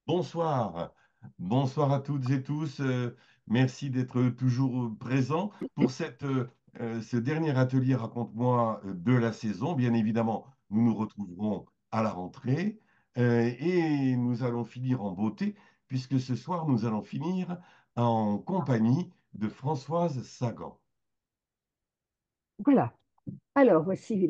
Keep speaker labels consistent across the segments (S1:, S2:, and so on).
S1: Bonsoir, bonsoir à toutes et tous. Merci d'être toujours présents pour ce dernier atelier Raconte-moi de la saison. Bien évidemment, nous nous retrouverons à la rentrée et nous allons finir en beauté puisque ce soir, nous allons finir en compagnie de Françoise Sagan.
S2: Voilà. Alors, voici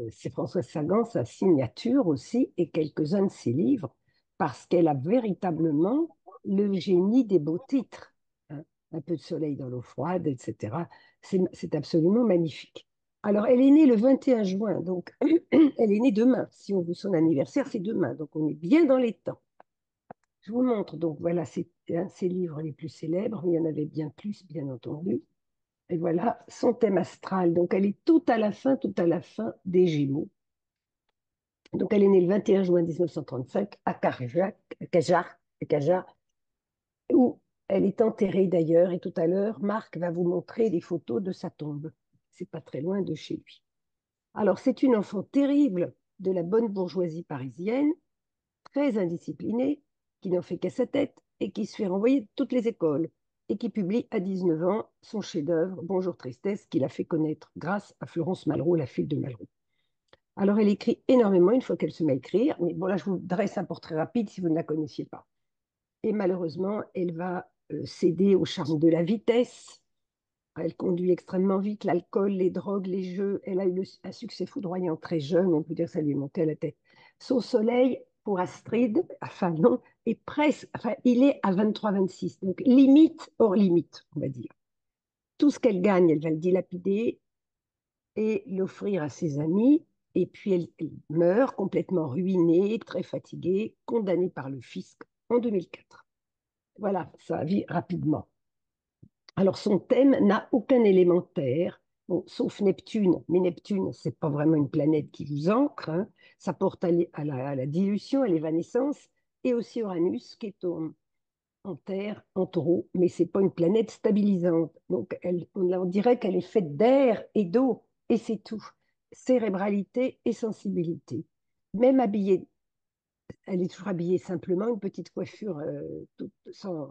S2: c'est Françoise Sagan, sa signature aussi, et quelques-uns de ses livres, parce qu'elle a véritablement le génie des beaux titres, hein. Un peu de soleil dans l'eau froide, etc. C'est absolument magnifique. Alors, elle est née le 21 juin, donc elle est née demain. Si on veut son anniversaire, c'est demain, donc on est bien dans les temps. Je vous montre, donc voilà, c'est un de ses livres les plus célèbres, il y en avait bien plus, bien entendu. Et voilà son thème astral. Donc, elle est tout à la fin des Gémeaux. Donc, elle est née le 21 juin 1935 à Cajar, où elle est enterrée d'ailleurs. Et tout à l'heure, Marc va vous montrer des photos de sa tombe. C'est pas très loin de chez lui. Alors, c'est une enfant terrible de la bonne bourgeoisie parisienne, très indisciplinée, qui n'en fait qu'à sa tête et qui se fait renvoyer de toutes les écoles et qui publie à 19 ans son chef-d'œuvre Bonjour Tristesse, qu'il a fait connaître grâce à Florence Malraux, la fille de Malraux. Alors, elle écrit énormément une fois qu'elle se met à écrire, mais bon, là, je vous dresse un portrait rapide si vous ne la connaissiez pas. Et malheureusement, elle va céder au charme de la vitesse. Elle conduit extrêmement vite, l'alcool, les drogues, les jeux. Elle a eu un succès foudroyant très jeune, on peut dire que ça lui est monté à la tête. Son soleil, pour Astrid, enfin non, est presque, enfin, il est à 23-26, donc limite hors limite, on va dire. Tout ce qu'elle gagne, elle va le dilapider et l'offrir à ses amis. Et puis elle meurt complètement ruinée, très fatiguée, condamnée par le fisc en 2004. Voilà, sa vie rapidement. Alors, son thème n'a aucun élémentaire, bon, sauf Neptune. Mais Neptune, c'est pas vraiment une planète qui vous ancre, hein. Ça porte à la dilution, à l'évanescence, et aussi Uranus, qui est en Terre, en taureau, mais c'est pas une planète stabilisante. Donc, on dirait qu'elle est faite d'air et d'eau, et c'est tout. Cérébralité et sensibilité. Même habillée, elle est toujours habillée simplement, une petite coiffure sans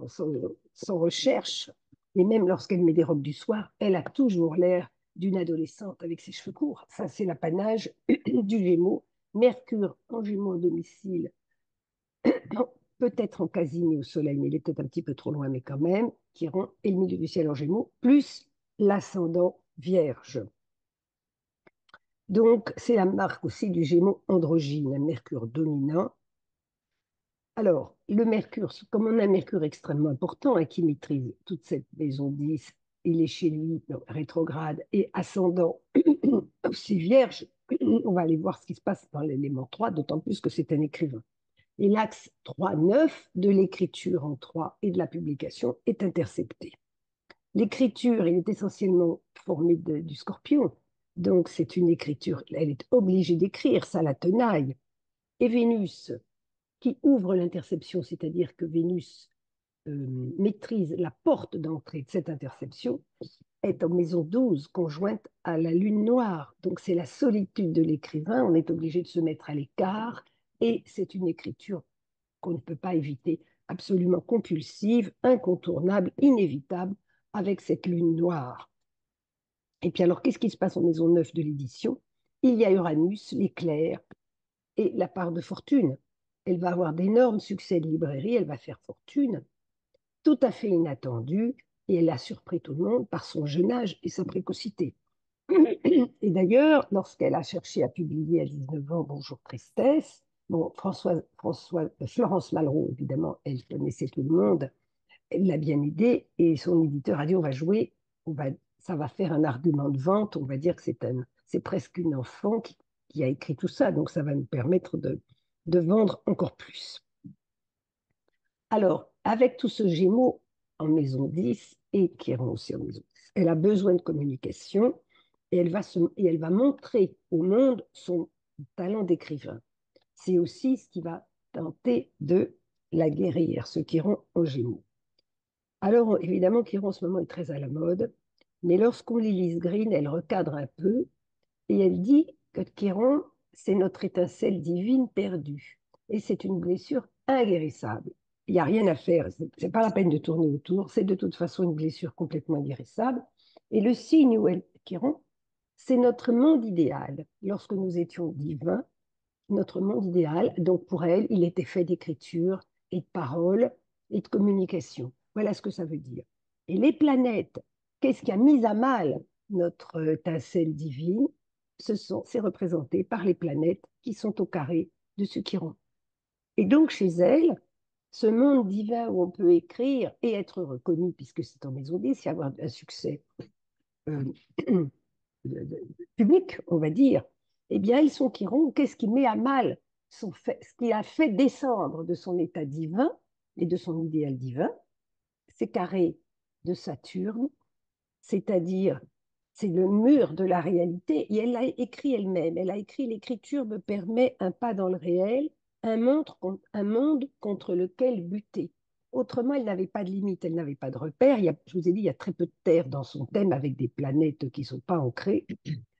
S2: recherche. Et même lorsqu'elle met des robes du soir, elle a toujours l'air d'une adolescente avec ses cheveux courts. Ça, c'est l'apanage du Gémeaux. Mercure en Gémeaux au domicile, peut-être en quasi au Soleil, mais il est peut-être un petit peu trop loin, mais quand même, Chiron et le milieu du ciel en Gémeaux, plus l'ascendant Vierge. Donc, c'est la marque aussi du Gémeaux androgyne, un Mercure dominant. Alors, le Mercure, comme on a un Mercure extrêmement important hein, qui maîtrise toute cette maison 10, il est chez lui rétrograde et ascendant aussi vierge, on va aller voir ce qui se passe dans l'élément 3, d'autant plus que c'est un écrivain. Et l'axe 3-9 de l'écriture en 3 et de la publication est intercepté. L'écriture, il est essentiellement formé du scorpion, donc c'est une écriture, elle est obligée d'écrire, ça la tenaille. Et Vénus, qui ouvre l'interception, c'est-à-dire que Vénus maîtrise la porte d'entrée de cette interception, est en maison 12, conjointe à la lune noire. Donc c'est la solitude de l'écrivain, on est obligé de se mettre à l'écart, et c'est une écriture qu'on ne peut pas éviter, absolument compulsive, incontournable, inévitable, avec cette lune noire. Et puis alors, qu'est-ce qui se passe en maison 9 de l'édition? Il y a Uranus, l'éclair, et la part de fortune. Elle va avoir d'énormes succès de librairie, elle va faire fortune, tout à fait inattendue, et elle a surpris tout le monde par son jeune âge et sa précocité. Et d'ailleurs, lorsqu'elle a cherché à publier à 19 ans Bonjour Tristesse, bon, Florence Malraux, évidemment, elle connaissait tout le monde, elle l'a bien aidée, et son éditeur a dit on va jouer, ça va faire un argument de vente, on va dire que c'est presque une enfant qui a écrit tout ça, donc ça va nous permettre de vendre encore plus. Alors, avec tout ce Gémeaux en maison 10 et Chiron aussi en maison 10, elle a besoin de communication et elle va montrer au monde son talent d'écrivain. C'est aussi ce qui va tenter de la guérir, ce Chiron en Gémeaux. Alors, évidemment, Chiron en ce moment est très à la mode, mais lorsqu'on lit Lise Green, elle recadre un peu et elle dit que Chiron, c'est notre étincelle divine perdue. Et c'est une blessure inguérissable. Il n'y a rien à faire, ce n'est pas la peine de tourner autour, c'est de toute façon une blessure complètement inguérissable. Et le signe où elle, Chiron, c'est notre monde idéal. Lorsque nous étions divins, notre monde idéal, donc pour elle, il était fait d'écriture et de paroles et de communication. Voilà ce que ça veut dire. Et les planètes, qu'est-ce qui a mis à mal notre étincelle divine? C'est représenté par les planètes qui sont au carré de ce Chiron. Et donc, chez elle, ce monde divin où on peut écrire et être reconnu, puisque c'est en maison 10, y avoir un succès euh, public, on va dire, eh bien, ils sont Chiron. Qu'est-ce qui met à mal ce qui a fait descendre de son état divin et de son idéal divin? C'est carré de Saturne, c'est-à-dire c'est le mur de la réalité, et elle l'a écrit elle-même. Elle a écrit l'écriture me permet un pas dans le réel, un monde contre lequel buter. Autrement, elle n'avait pas de limite, elle n'avait pas de repère. Je vous ai dit, il y a très peu de terre dans son thème avec des planètes qui ne sont pas ancrées,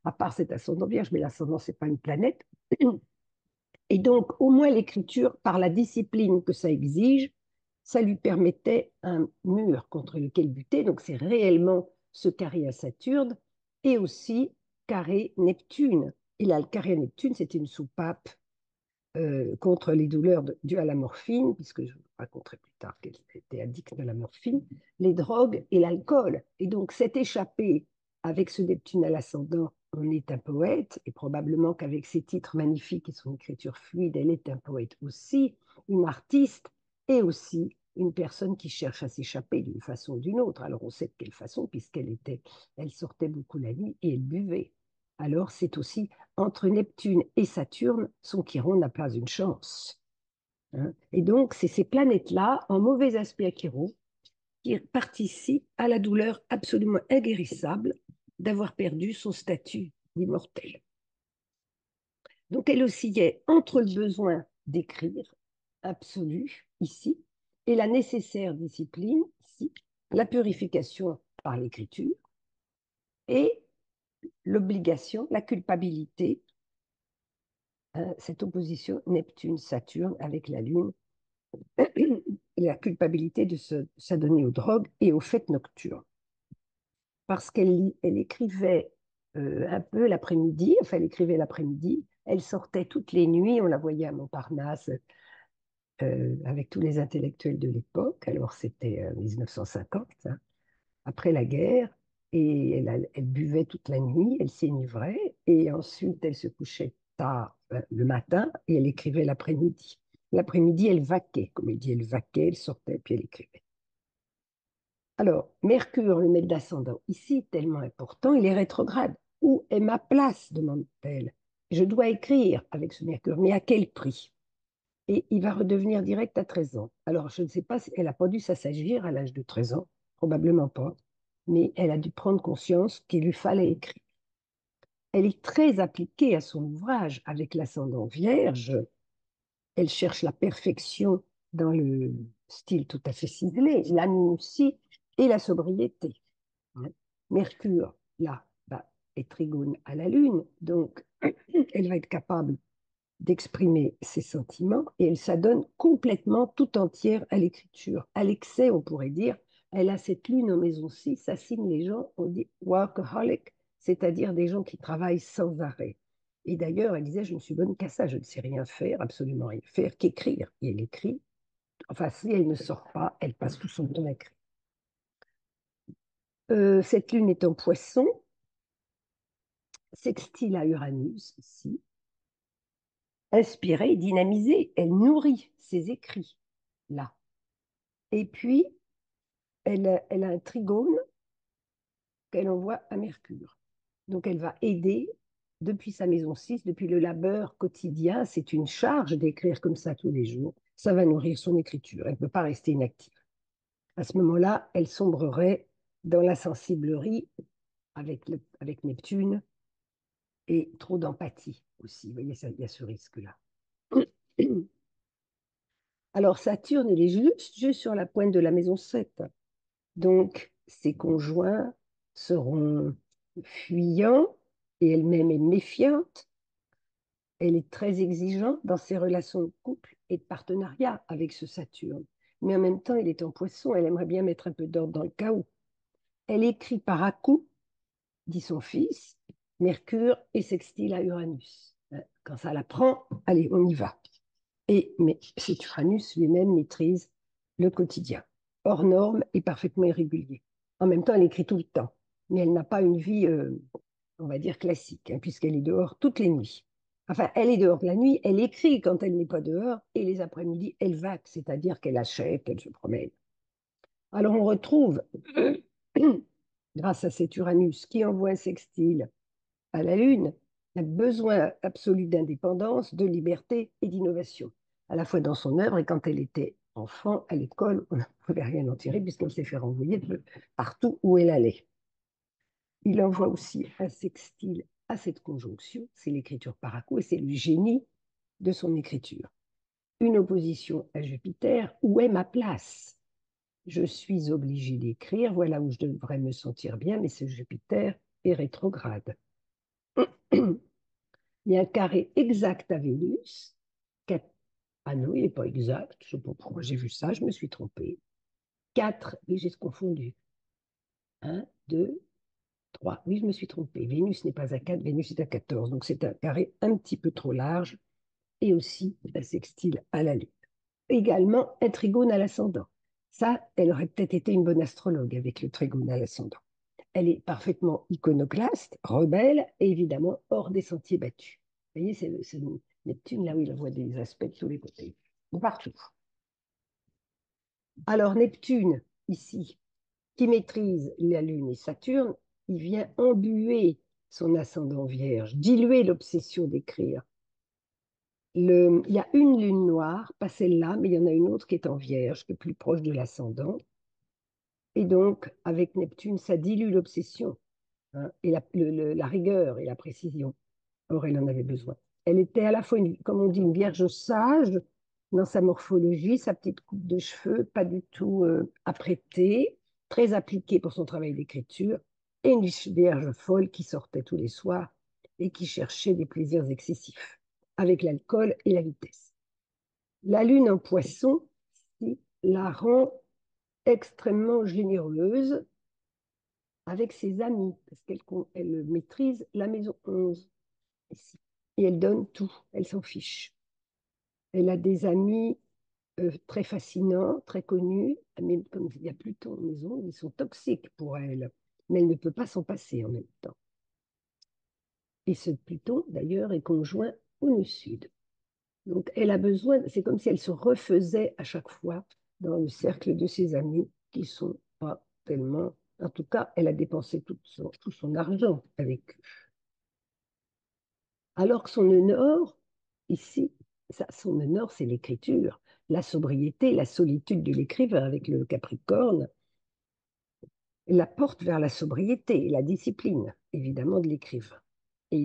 S2: à part cet ascendant vierge, mais l'ascendant, ce n'est pas une planète. Et donc, au moins, l'écriture, par la discipline que ça exige, ça lui permettait un mur contre lequel buter. Donc, c'est réellement ce carré à Saturne et aussi carré Neptune. Et là, le carré Neptune, c'était une soupape contre les douleurs dues à la morphine, puisque je vous raconterai plus tard qu'elle était addicte à la morphine, les drogues et l'alcool. Et donc, cette échappée avec ce Neptune à l'ascendant, on est un poète, et probablement qu'avec ses titres magnifiques et son écriture fluide, elle est un poète aussi, une artiste, et aussi une personne qui cherche à s'échapper d'une façon ou d'une autre. Alors, on sait de quelle façon, elle sortait beaucoup la nuit et elle buvait. Alors, c'est aussi entre Neptune et Saturne, son Chiron n'a pas une chance. Hein. Et donc, c'est ces planètes-là, en mauvais aspect à Chiron, qui participent à la douleur absolument inguérissable d'avoir perdu son statut d'immortel. Donc, elle oscillait entre le besoin d'écrire, absolu, ici, et la nécessaire discipline, ici, la purification par l'écriture, et l'obligation, la culpabilité, cette opposition Neptune-Saturne avec la Lune, la culpabilité de s'adonner aux drogues et aux fêtes nocturnes. Parce elle écrivait un peu l'après-midi, enfin elle écrivait l'après-midi, elle sortait toutes les nuits, on la voyait à Montparnasse avec tous les intellectuels de l'époque, alors c'était 1950, hein, après la guerre, et elle buvait toute la nuit, elle s'enivrait, et ensuite elle se couchait tard le matin, et elle écrivait l'après-midi. L'après-midi, elle vaquait, comme elle dit, elle vaquait, elle sortait, puis elle écrivait. Alors, Mercure, le maître d'ascendant, ici, tellement important, il est rétrograde. Où est ma place demande-t-elle. Je dois écrire avec ce Mercure, mais à quel prix? Et il va redevenir direct à 13 ans. Alors, je ne sais pas si elle n'a pas dû s'assagir à l'âge de 13 ans, probablement pas, mais elle a dû prendre conscience qu'il lui fallait écrire. Elle est très appliquée à son ouvrage avec l'ascendant vierge. Elle cherche la perfection dans le style tout à fait ciselé, la minutie et la sobriété. Mercure, là, bah, est trigone à la Lune, donc elle va être capable d'exprimer ses sentiments et elle s'adonne complètement tout entière à l'écriture. À l'excès, on pourrait dire, elle a cette lune en maison 6, ça signe les gens, on dit workaholic, c'est-à-dire des gens qui travaillent sans arrêt. Et d'ailleurs, elle disait, je ne suis bonne qu'à ça, je ne sais rien faire, absolument rien faire, qu'écrire. Et elle écrit, enfin, si elle ne sort pas, elle passe tout son temps à écrire. Cette lune est en poisson, sextile à Uranus, ici, inspirée, dynamisée, elle nourrit ses écrits, là. Et puis, elle a un trigone qu'elle envoie à Mercure. Donc, elle va aider depuis sa maison 6, depuis le labeur quotidien. C'est une charge d'écrire comme ça tous les jours. Ça va nourrir son écriture. Elle ne peut pas rester inactive. À ce moment-là, elle sombrerait dans la sensiblerie avec Neptune et trop d'empathie aussi. Vous voyez, il y a ce risque-là. Alors, Saturne, il est juste sur la pointe de la maison 7. Donc, ses conjoints seront fuyants et elle-même est méfiante. Elle est très exigeante dans ses relations de couple et de partenariat avec ce Saturne. Mais en même temps, il est en Poisson, elle aimerait bien mettre un peu d'ordre dans le chaos. Elle écrit par à-coups, dit son fils, Mercure est sextile à Uranus. Quand ça la prend, allez, on y va. Mais cet Uranus lui-même maîtrise le quotidien, hors norme et parfaitement irrégulier. En même temps, elle écrit tout le temps, mais elle n'a pas une vie, on va dire, classique, hein, puisqu'elle est dehors toutes les nuits. Enfin, elle est dehors la nuit, elle écrit quand elle n'est pas dehors, et les après-midi, elle vague, c'est-à-dire qu'elle achète, elle se promène. Alors, on retrouve, grâce à cet Uranus qui envoie un sextile à la Lune, un besoin absolu d'indépendance, de liberté et d'innovation, à la fois dans son œuvre et quand elle était enfant à l'école, on ne pouvait rien en tirer puisqu'elle s'est fait renvoyer de partout où elle allait. Il envoie aussi un sextile à cette conjonction, c'est l'écriture par à coup et c'est le génie de son écriture. Une opposition à Jupiter, où est ma place? Je suis obligé d'écrire, voilà où je devrais me sentir bien, mais ce Jupiter est rétrograde. Il y a un carré exact à Vénus. Ah non, il n'est pas exact. Je ne sais pas pourquoi j'ai vu ça, je me suis trompée. 4, oui, j'ai confondu. Un, 2, 3. Oui, je me suis trompée. Vénus n'est pas à 4, Vénus est à 14. Donc c'est un carré un petit peu trop large et aussi un sextile à la Lune. Également un trigone à l'ascendant. Ça, elle aurait peut-être été une bonne astrologue avec le trigone à l'ascendant. Elle est parfaitement iconoclaste, rebelle et évidemment hors des sentiers battus. Vous voyez, c'est Neptune, là où il voit des aspects de tous les côtés, partout. Alors Neptune, ici, qui maîtrise la Lune et Saturne, il vient embuer son ascendant vierge, diluer l'obsession d'écrire. Il y a une lune noire, pas celle-là, mais il y en a une autre qui est en vierge, qui est plus proche de l'ascendant. Et donc, avec Neptune, ça dilue l'obsession, hein, et la rigueur et la précision. Or, elle en avait besoin. Elle était à la fois, comme on dit, une vierge sage dans sa morphologie, sa petite coupe de cheveux, pas du tout apprêtée, très appliquée pour son travail d'écriture, et une vierge folle qui sortait tous les soirs et qui cherchait des plaisirs excessifs, avec l'alcool et la vitesse. La lune en poisson la rend extrêmement généreuse avec ses amis, parce qu'elle maîtrise la maison 11 ici. Et elle donne tout, elle s'en fiche. Elle a des amis très fascinants, très connus, mais comme il y a Pluton en maison, ils sont toxiques pour elle. Mais elle ne peut pas s'en passer en même temps. Et ce Pluton, d'ailleurs, est conjoint au nœud sud. Donc elle a besoin, c'est comme si elle se refaisait à chaque fois dans le cercle de ses amis qui sont pas tellement. En tout cas, elle a dépensé tout son argent avec eux. Alors que son nœud nord, ici, son nœud nord, c'est l'écriture, la sobriété, la solitude de l'écrivain avec le Capricorne, la porte vers la sobriété et la discipline, évidemment, de l'écrivain. Et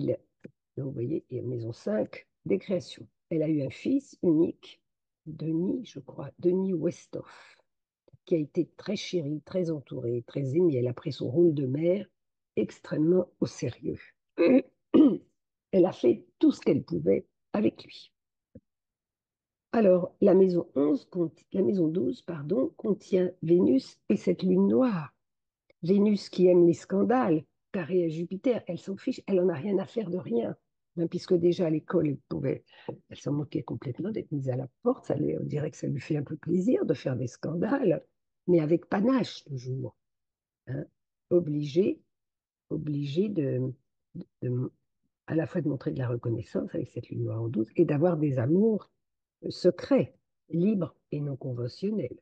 S2: donc, vous voyez, il y a maison 5 des créations. Elle a eu un fils unique, Denis, je crois, Denis Westhoff, qui a été très chéri, très entouré, très aimé. Elle a pris son rôle de mère extrêmement au sérieux. Elle a fait tout ce qu'elle pouvait avec lui. Alors, la maison 12, pardon, contient Vénus et cette lune noire. Vénus qui aime les scandales, carré à Jupiter, elle s'en fiche, elle n'en a rien à faire de rien. Hein, puisque déjà à l'école, elle s'en moquait complètement d'être mise à la porte. On dirait que ça lui fait un peu plaisir de faire des scandales, mais avec panache toujours. Hein, obligée, obligée de- à la fois de montrer de la reconnaissance avec cette lune noire en 12 et d'avoir des amours secrets, libres et non conventionnels.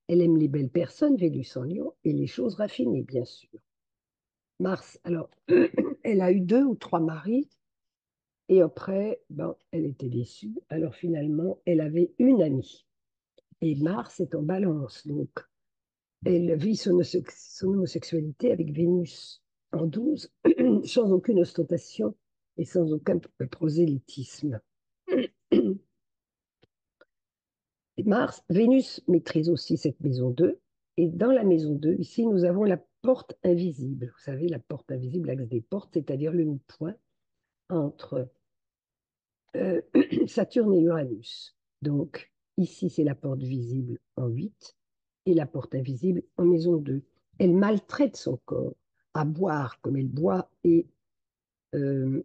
S2: Elle aime les belles personnes, Vénus en Lion, et les choses raffinées, bien sûr. Mars, alors, elle a eu 2 ou 3 maris, et après, ben, elle était déçue. Alors finalement, elle avait une amie. Et Mars est en balance, donc elle vit son homosexualité avec Vénus en 12, sans aucune ostentation et sans aucun prosélytisme. Mars, Vénus maîtrise aussi cette maison 2. Et dans la maison 2, ici, nous avons la porte invisible. Vous savez, la porte invisible, l'axe des portes, c'est-à-dire le mi-point entre euh, Saturne et Uranus. Donc, ici, c'est la porte visible en 8 et la porte invisible en maison 2. Elle maltraite son corps à boire comme elle boit et euh,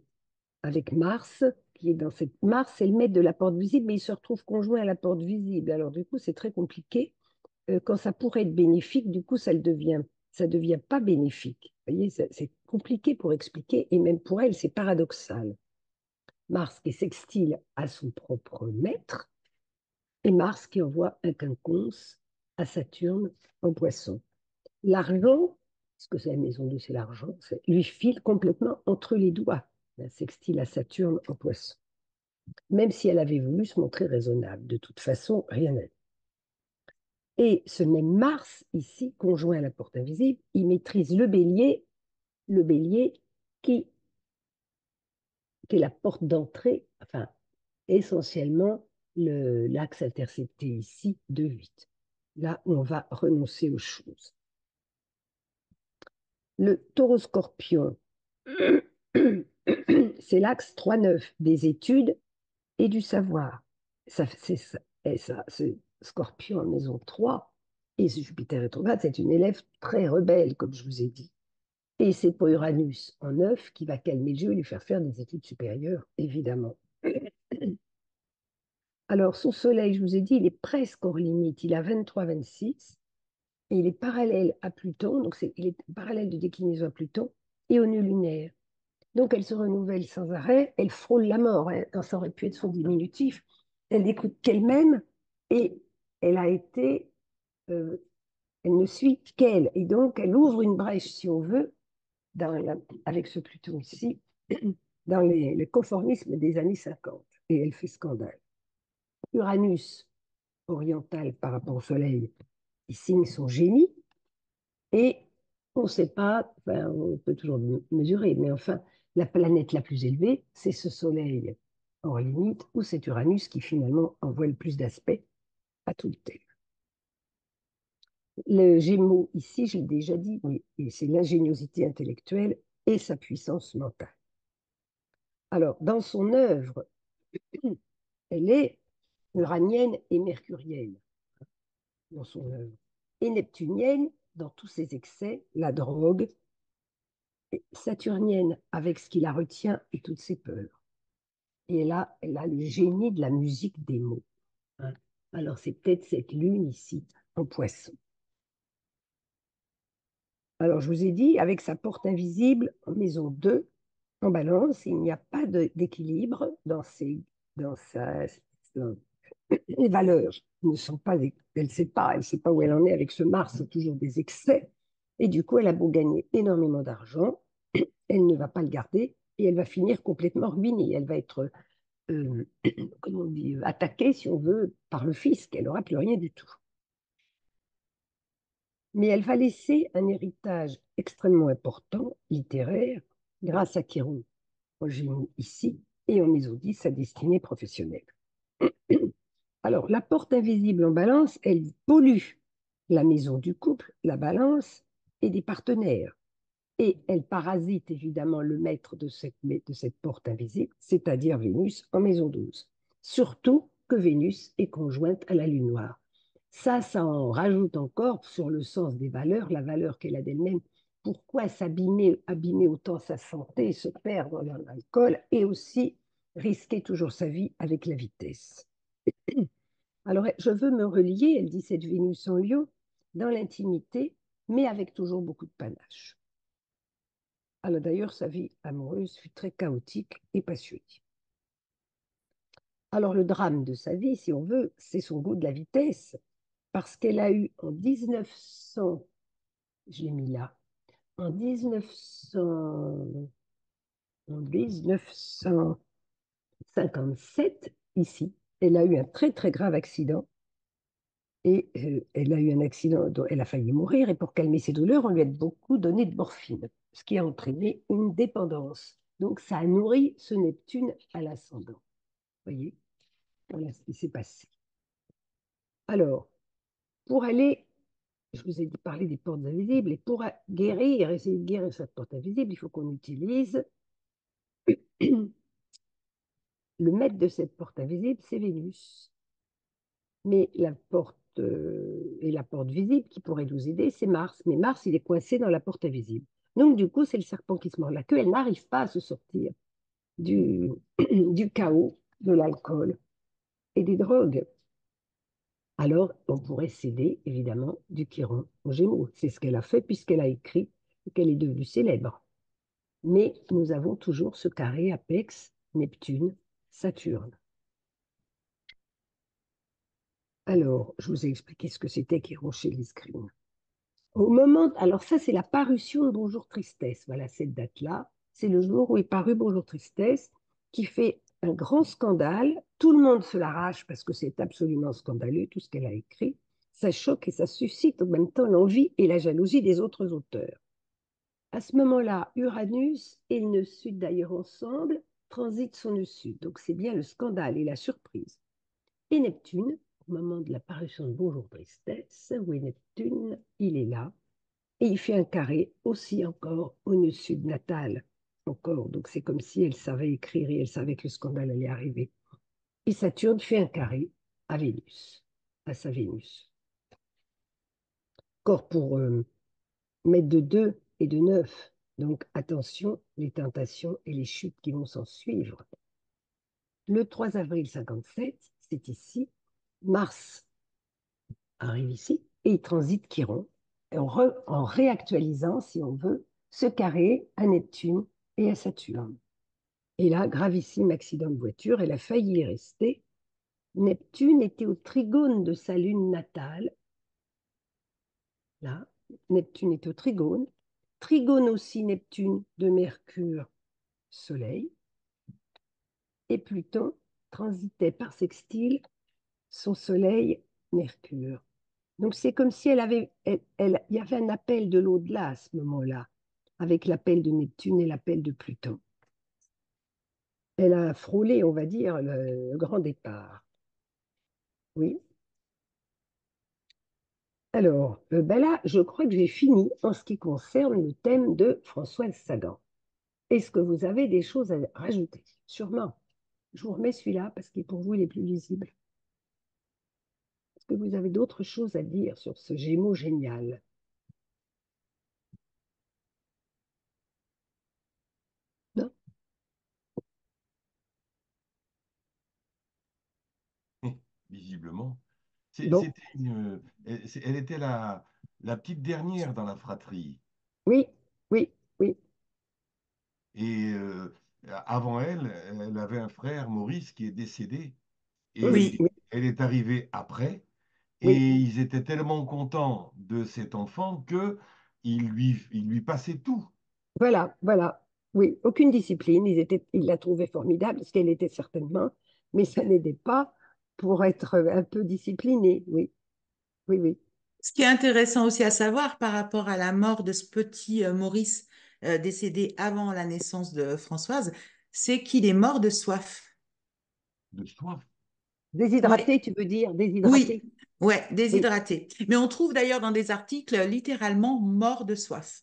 S2: avec Mars, qui est dans cette Mars, elle met de la porte visible, mais il se retrouve conjoint à la porte visible. Alors, du coup, c'est très compliqué. Quand ça pourrait être bénéfique, du coup, ça devient pas bénéfique. Vous voyez, c'est compliqué pour expliquer, et même pour elle, c'est paradoxal. Mars qui est sextile à son propre maître, et Mars qui envoie un quinconce à Saturne en poisson. L'argent, parce que c'est la maison 2, c'est l'argent, lui file complètement entre les doigts, la sextile à Saturne en poisson. Même si elle avait voulu se montrer raisonnable. De toute façon, rien n'a. Et ce même Mars, ici, conjoint à la porte invisible, il maîtrise le bélier qui, qui est la porte d'entrée, enfin, essentiellement l'axe intercepté ici de 8. Là où on va renoncer aux choses. Le taureau-scorpion, c'est l'axe 3-9 des études et du savoir. C'est Scorpion en maison 3 et ce Jupiter rétrograde, c'est une élève très rebelle, comme je vous ai dit. Et c'est pour Uranus en 9 qui va calmer le jeu et lui faire faire des études supérieures, évidemment. Alors, son soleil, je vous ai dit, il est presque hors limite. Il a 23-26 et il est parallèle à Pluton, donc il est parallèle de déclinaison à Pluton et au nœud lunaire. Donc, elle se renouvelle sans arrêt, elle frôle la mort, hein, quand ça aurait pu être son diminutif. Elle n'écoute qu'elle-même et elle a été, euh, elle ne suit qu'elle. Et donc, elle ouvre une brèche, si on veut, avec ce Pluton ici, dans le conformisme des années 50. Et elle fait scandale. Uranus, oriental par rapport au Soleil, il signe son génie. Et on ne sait pas, enfin, on peut toujours mesurer, mais enfin, la planète la plus élevée, c'est ce Soleil hors limite, ou c'est Uranus qui finalement envoie le plus d'aspects à tout le thème. Le Gémeaux, ici, je l'ai déjà dit, mais c'est l'ingéniosité intellectuelle et sa puissance mentale. Alors, dans son œuvre, elle est uranienne et mercurienne dans son œuvre, et neptunienne dans tous ses excès, la drogue, et saturnienne avec ce qui la retient et toutes ses peurs. Et elle a le génie de la musique des mots, hein. Alors, c'est peut-être cette lune ici, en poisson. Alors, je vous ai dit, avec sa porte invisible en maison 2, en balance, il n'y a pas d'équilibre dans dans- les valeurs ne sont pas, elle sait pas où elle en est avec ce Mars, c'est toujours des excès. Et du coup, elle a beau gagner énormément d'argent, elle ne va pas le garder et elle va finir complètement ruinée. Elle va être, euh, comment on dit, attaquée, si on veut, par le fisc. Elle n'aura plus rien du tout. Mais elle va laisser un héritage extrêmement important, littéraire, grâce à Chiron, en génie ici, et en mésodie, sa destinée professionnelle. Alors, la porte invisible en balance, elle pollue la maison du couple, la balance, et des partenaires. Et elle parasite évidemment le maître de cette porte invisible, c'est-à-dire Vénus en maison 12. Surtout que Vénus est conjointe à la Lune noire. Ça en rajoute encore sur le sens des valeurs, la valeur qu'elle a d'elle-même. Pourquoi abîmer autant sa santé, se perdre dans l'alcool et aussi risquer toujours sa vie avec la vitesse. Alors, je veux me relier, elle dit cette Vénus en lion, dans l'intimité, mais avec toujours beaucoup de panache. Alors d'ailleurs, sa vie amoureuse fut très chaotique et passionnée. Alors le drame de sa vie, si on veut, c'est son goût de la vitesse, parce qu'elle a eu en 1900, je l'ai mis là, en 1900, en 1957, ici, elle a eu un très très grave accident et elle a eu un accident dont elle a failli mourir et pour calmer ses douleurs, on lui a beaucoup donné de morphine, ce qui a entraîné une dépendance. Donc ça a nourri ce Neptune à l'ascendant. Voyez, voilà ce qui s'est passé. Alors, pour aller, je vous ai parlé des portes invisibles, et pour guérir, essayer de guérir cette porte invisible, il faut qu'on utilise le maître de cette porte invisible, c'est Vénus. Mais la porte visible qui pourrait nous aider, c'est Mars. Mais Mars, il est coincé dans la porte invisible. Donc, du coup, c'est le serpent qui se mord la queue. Elle n'arrive pas à se sortir du, du chaos, de l'alcool et des drogues. Alors, on pourrait céder, évidemment, du Chiron aux Gémeaux. C'est ce qu'elle a fait puisqu'elle a écrit et qu'elle est devenue célèbre. Mais nous avons toujours ce carré apex, Neptune, Saturne. Alors, je vous ai expliqué ce que c'était Chiron chez les Screens. Au moment, alors ça, c'est la parution de Bonjour Tristesse. Voilà, cette date-là, c'est le jour où est paru Bonjour Tristesse, qui fait un grand scandale. Tout le monde se l'arrache parce que c'est absolument scandaleux, tout ce qu'elle a écrit. Ça choque et ça suscite en même temps l'envie et la jalousie des autres auteurs. À ce moment-là, Uranus et le nœud sud, d'ailleurs ensemble, transitent son nœud sud. Donc c'est bien le scandale et la surprise. Et Neptune, au moment de la parution de Bonjour Tristesse, où est Neptune, il est là, et il fait un carré aussi encore au nœud sud natal. Encore, donc c'est comme si elle savait écrire et elle savait que le scandale allait arriver. Et Saturne fait un carré à Vénus, à sa Vénus. Encore pour mettre de 2 et de 9. Donc attention, les tentations et les chutes qui vont s'en suivre. Le 3 avril 57, c'est ici, Mars arrive ici et il transite Chiron en réactualisant, si on veut, ce carré à Neptune et à Saturne. Et là, gravissime accident de voiture, elle a failli y rester. Neptune était au trigone de sa lune natale. Là, Neptune est au trigone. Trigone aussi Neptune de Mercure, Soleil. Et Pluton transitait par sextile son Soleil, Mercure. Donc c'est comme si il y avait un appel de l'au-delà à ce moment-là, avec l'appel de Neptune et l'appel de Pluton. Elle a frôlé, on va dire, le grand départ. Oui. Alors, ben là, je crois que j'ai fini en ce qui concerne le thème de Françoise Sagan. Est-ce que vous avez des choses à rajouter? Sûrement. Je vous remets celui-là parce qu'il pour vous il est plus lisible. Est-ce que vous avez d'autres choses à dire sur ce Gémeaux génial? Non?
S1: Visiblement.
S2: Bon,
S1: Elle était la petite dernière dans la fratrie.
S2: oui, oui, oui,
S1: Et avant elle, elle avait un frère, Maurice, qui est décédé.
S2: oui,
S1: Et
S2: oui,
S1: elle est arrivée après.
S2: oui.
S1: Et ils étaient tellement contents de cet enfant que ils lui passaient tout.
S2: Voilà, voilà. Oui, aucune discipline. Ils la trouvaient formidable, ce qu'elle était certainement, mais ça n'aidait pas pour être un peu disciplinée. Oui, oui, oui.
S3: Ce qui est intéressant aussi à savoir par rapport à la mort de ce petit Maurice décédé avant la naissance de Françoise, c'est qu'il est mort de soif.
S1: De soif.
S2: Déshydraté,
S3: Ouais,
S2: tu veux dire,
S3: oui,
S2: déshydraté?
S3: ouais,
S2: Oui.
S3: déshydraté. Mais on trouve d'ailleurs dans des articles littéralement mort de soif.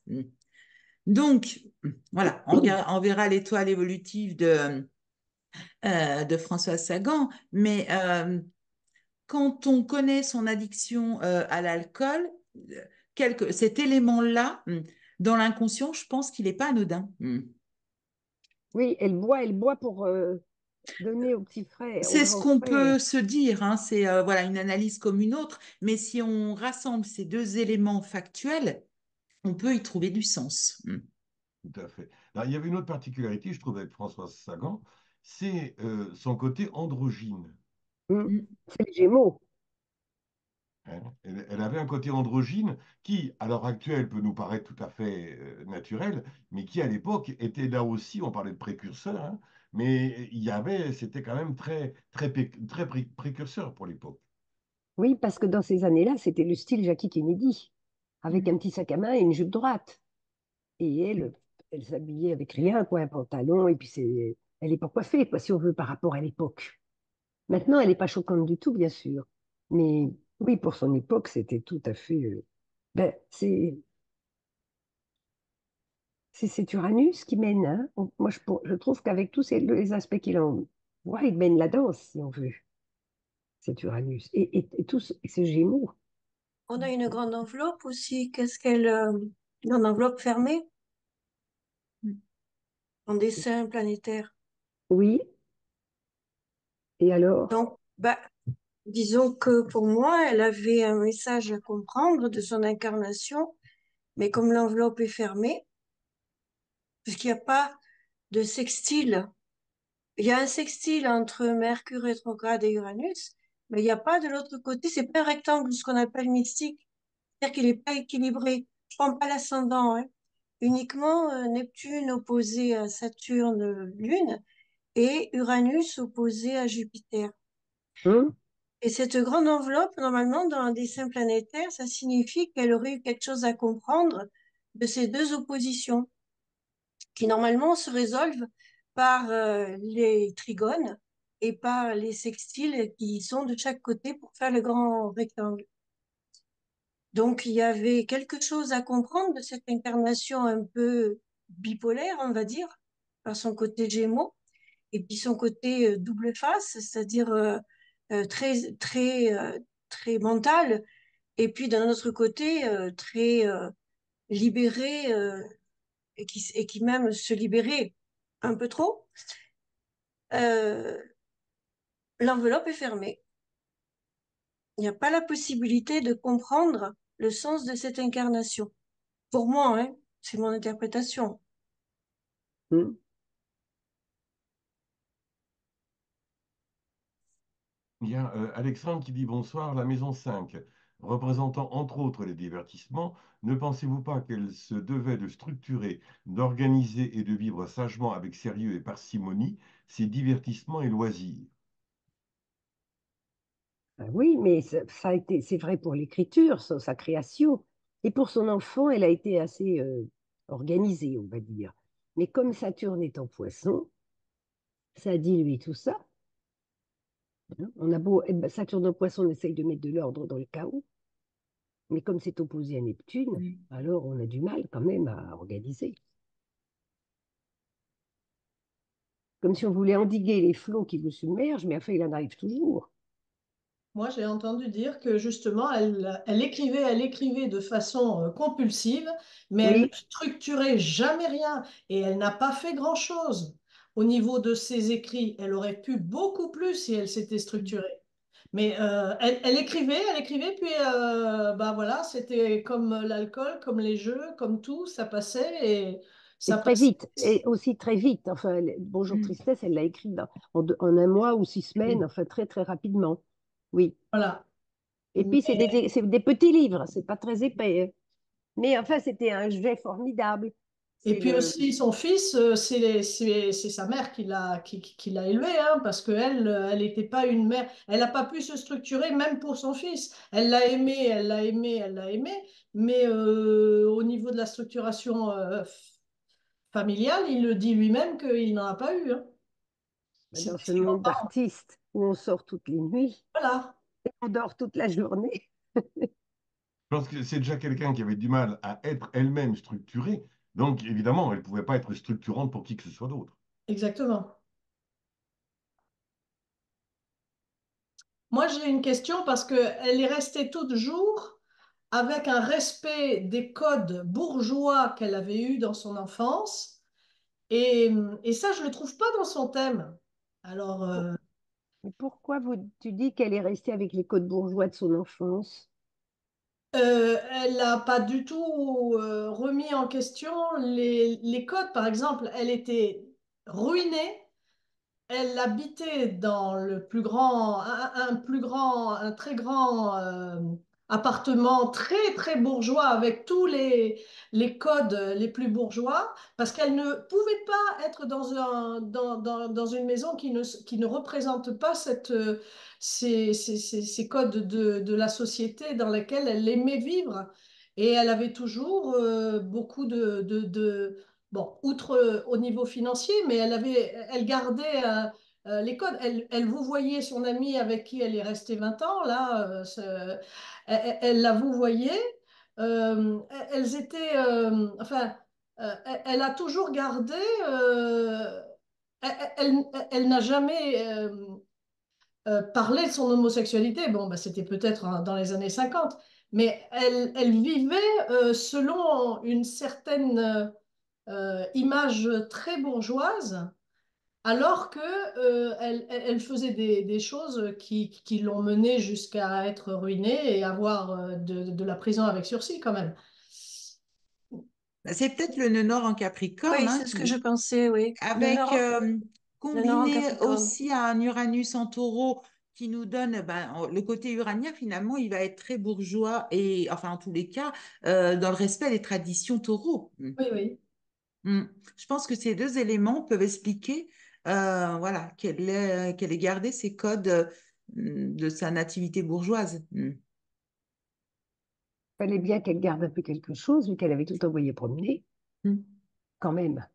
S3: Donc, voilà, on verra l'étoile évolutive de Françoise Sagan, mais quand on connaît son addiction à l'alcool, cet élément-là, dans l'inconscient, je pense qu'il n'est pas anodin.
S2: Oui, elle boit pour donner aux petits frères, aux
S3: C'est ce
S2: grands
S3: qu'on
S2: frères.
S3: peut se dire, hein, c'est voilà, une analyse comme une autre, mais si on rassemble ces deux éléments factuels, on peut y trouver du sens.
S1: Tout à fait. Alors, il y avait une autre particularité, je trouve, avec Françoise Sagan, c'est son côté androgyne.
S2: Hmm.
S3: Mm.
S2: C'est les Gémeaux.
S1: Hein. Elle avait un côté androgyne qui, à l'heure actuelle, peut nous paraître tout à fait naturel, mais qui, à l'époque, était là aussi, on parlait de précurseur, hein, mais c'était quand même précurseur pour l'époque.
S2: Oui, parce que dans ces années-là, c'était le style Jackie Kennedy, avec un petit sac à main et une jupe droite. Et elle s'habillait avec rien, quoi, un pantalon, et puis elle n'est pas coiffée, quoi, si on veut, par rapport à l'époque. Maintenant, elle n'est pas choquante du tout, bien sûr. Mais oui, pour son époque, c'était tout à fait. Ben, c'est cet Uranus qui mène. Hein. Moi, je trouve qu'avec tous les aspects qu'il a, Ouais, il mène la danse, si on veut, cet Uranus. Et tout ce Gémeaux.
S4: On a une grande enveloppe aussi. Qu'est-ce qu'elle... Une enveloppe fermée en dessin planétaire.
S2: Oui, et alors?
S4: Donc, bah, disons que pour moi, elle avait un message à comprendre de son incarnation, mais comme l'enveloppe est fermée, puisqu'il n'y a pas de sextile, il y a un sextile entre Mercure rétrograde et Uranus, mais il n'y a pas de l'autre côté, c'est pas un rectangle, ce qu'on appelle mystique, c'est-à-dire qu'il n'est pas équilibré. Je prends pas l'ascendant, hein. Uniquement Neptune opposé à Saturne, Lune, et Uranus opposé à Jupiter.
S2: Hein.
S4: Et cette grande enveloppe, normalement, dans un dessin planétaire, ça signifie qu'elle aurait eu quelque chose à comprendre de ces deux oppositions, qui normalement se résolvent par les trigones et par les sextiles qui sont de chaque côté pour faire le grand rectangle. Donc, il y avait quelque chose à comprendre de cette incarnation un peu bipolaire, on va dire, par son côté Gémeaux, et puis son côté double face, c'est-à-dire très, très, très mental, et puis d'un autre côté, très libéré, et qui même se libérait un peu trop. Euh, L'enveloppe est fermée. Il n'y a pas la possibilité de comprendre le sens de cette incarnation. Pour moi, hein, c'est mon interprétation.
S2: Hein.
S1: Il y a Alexandre qui dit bonsoir, la maison 5, représentant entre autres les divertissements, ne pensez-vous pas qu'elle se devait de structurer, d'organiser et de vivre sagement avec sérieux et parcimonie ses divertissements et loisirs?
S2: Ah oui, mais ça a été, c'est vrai pour l'écriture, sa création. Et pour son enfant, elle a été assez organisée, on va dire. Mais comme Saturne est en poisson, ça a dilué tout ça. Hein. On a beau, eh ben, Saturne en poisson, on essaye de mettre de l'ordre dans le chaos. Mais comme c'est opposé à Neptune, alors on a du mal quand même à organiser. Comme si on voulait endiguer les flots qui vous submergent, mais enfin, il en arrive toujours.
S5: Moi, j'ai entendu dire que justement, elle écrivait de façon compulsive, mais elle ne
S2: Oui,
S5: structurait jamais rien et elle n'a pas fait grand-chose au niveau de ses écrits. Elle aurait pu beaucoup plus si elle s'était structurée. Mais elle écrivait, puis bah voilà, c'était comme l'alcool, comme les jeux, comme tout, ça passait et
S2: et
S5: ça
S2: très
S5: passait.
S2: vite, et aussi très vite. Enfin, Bonjour Tristesse, elle l'a écrit en un mois ou 6 semaines, enfin très très rapidement. Oui.
S5: Voilà.
S2: Et puis c'est des petits livres, c'est pas très épais, hein. Mais enfin, c'était un jet formidable.
S5: Et
S2: C'est
S5: puis
S2: le.
S5: aussi, son fils, c'est sa mère qui l'a élevé, hein, parce qu'elle, elle n'était pas une mère. Elle n'a pas pu se structurer, même pour son fils. Elle l'a aimé, elle l'a aimé, elle l'a aimé, mais au niveau de la structuration familiale, il le dit lui-même qu'il n'en a pas eu, hein.
S2: Dans
S5: C'est
S2: ce
S5: ses
S2: monde
S5: grands-parents.
S2: d'artistes où on sort toutes les nuits,
S5: Voilà,
S2: on dort toute la journée.
S1: Je pense que c'est déjà quelqu'un qui avait du mal à être elle-même structurée, donc évidemment, elle ne pouvait pas être structurante pour qui que ce soit d'autre.
S5: exactement. Moi, j'ai une question parce qu'elle est restée toujours avec un respect des codes bourgeois qu'elle avait eus dans son enfance. Et, et ça, je ne le trouve pas dans son thème. Alors,
S2: Mais pourquoi tu dis qu'elle est restée avec les codes bourgeois de son enfance?
S5: elle n'a pas du tout remis en question les codes. Par exemple, elle était ruinée. Elle habitait dans le plus grand, un plus grand, un très grand appartement très très bourgeois avec tous les codes les plus bourgeois parce qu'elle ne pouvait pas être dans une maison qui ne représente pas ces codes de la société dans laquelle elle aimait vivre. Et elle avait toujours beaucoup bon, outre au niveau financier, mais elle gardait les codes. Elle vous voyait son amie avec qui elle est restée 20 ans, là, elle la vous voyait. Elles étaient, enfin, elle a toujours gardé, elle n'a jamais parlé de son homosexualité. Bon, bah, c'était peut-être dans les années 50, mais elle vivait selon une certaine image très bourgeoise, alors que elle faisait des choses qui l'ont menée jusqu'à être ruinée et avoir de la prison avec sursis quand même.
S3: C'est peut-être le nœud nord en Capricorne,
S4: Oui,
S3: hein,
S4: c'est ce que je pensais, oui.
S3: avec
S4: Le Nord en
S3: combiné
S4: Capricorne.
S3: aussi à un Uranus en Taureau qui nous donne le côté uranien, finalement, il va être très bourgeois et, enfin, en tous les cas, dans le respect des traditions taureaux.
S5: Oui, oui.
S3: Mm. Je pense que ces deux éléments peuvent expliquer voilà, qu'elle ait gardé ces codes de sa nativité bourgeoise.
S2: Fallait bien qu'elle garde un peu quelque chose, vu qu'elle avait tout envoyé promener,
S3: Mm.
S2: quand même. À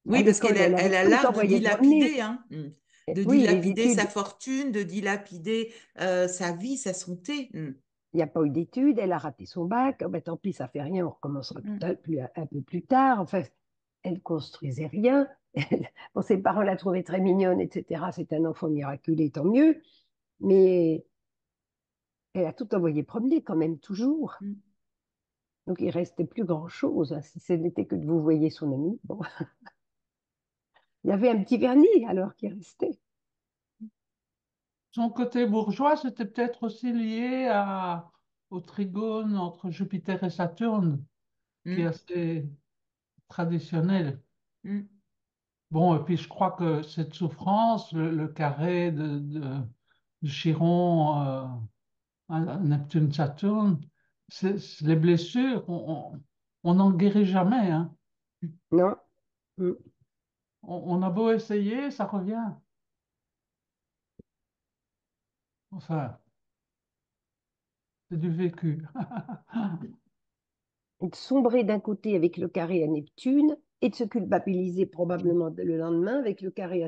S3: Oui, parce
S2: l'école, elle
S3: elle
S2: avait
S3: a
S2: tout
S3: l'art de
S2: envoyé promener.
S3: dilapider, hein. De
S2: Oui, les
S3: dilapider sa
S2: études,
S3: fortune, de dilapider sa vie, sa santé.
S2: il n'y a pas eu d'études, elle a raté son bac. Oh, ben, tant pis, ça fait rien, on recommencera
S3: Mm.
S2: un peu plus tard. Enfin, elle construisait rien. Bon, ses parents la trouvaient très mignonne, etc. C'est un enfant miraculé, tant mieux. Mais elle a tout envoyé promener quand même, toujours.
S3: Mm.
S2: Donc, il restait plus grand-chose, hein, si ce n'était que de vous voyez son ami. Bon, il y avait un petit vernis alors qui restait.
S6: Son côté bourgeois, c'était peut-être aussi lié au trigone entre Jupiter et Saturne, qui est
S3: Mm.
S6: assez traditionnel.
S3: Mm.
S6: Bon, et puis je crois que cette souffrance, le carré de Chiron, à Neptune-Saturne, les blessures, on n'en guérit jamais, hein.
S2: Non? Mm.
S6: On a beau essayer, ça revient. Enfin, c'est du vécu.
S2: Et de sombrer d'un côté avec le carré à Neptune et de se culpabiliser probablement le lendemain avec le carré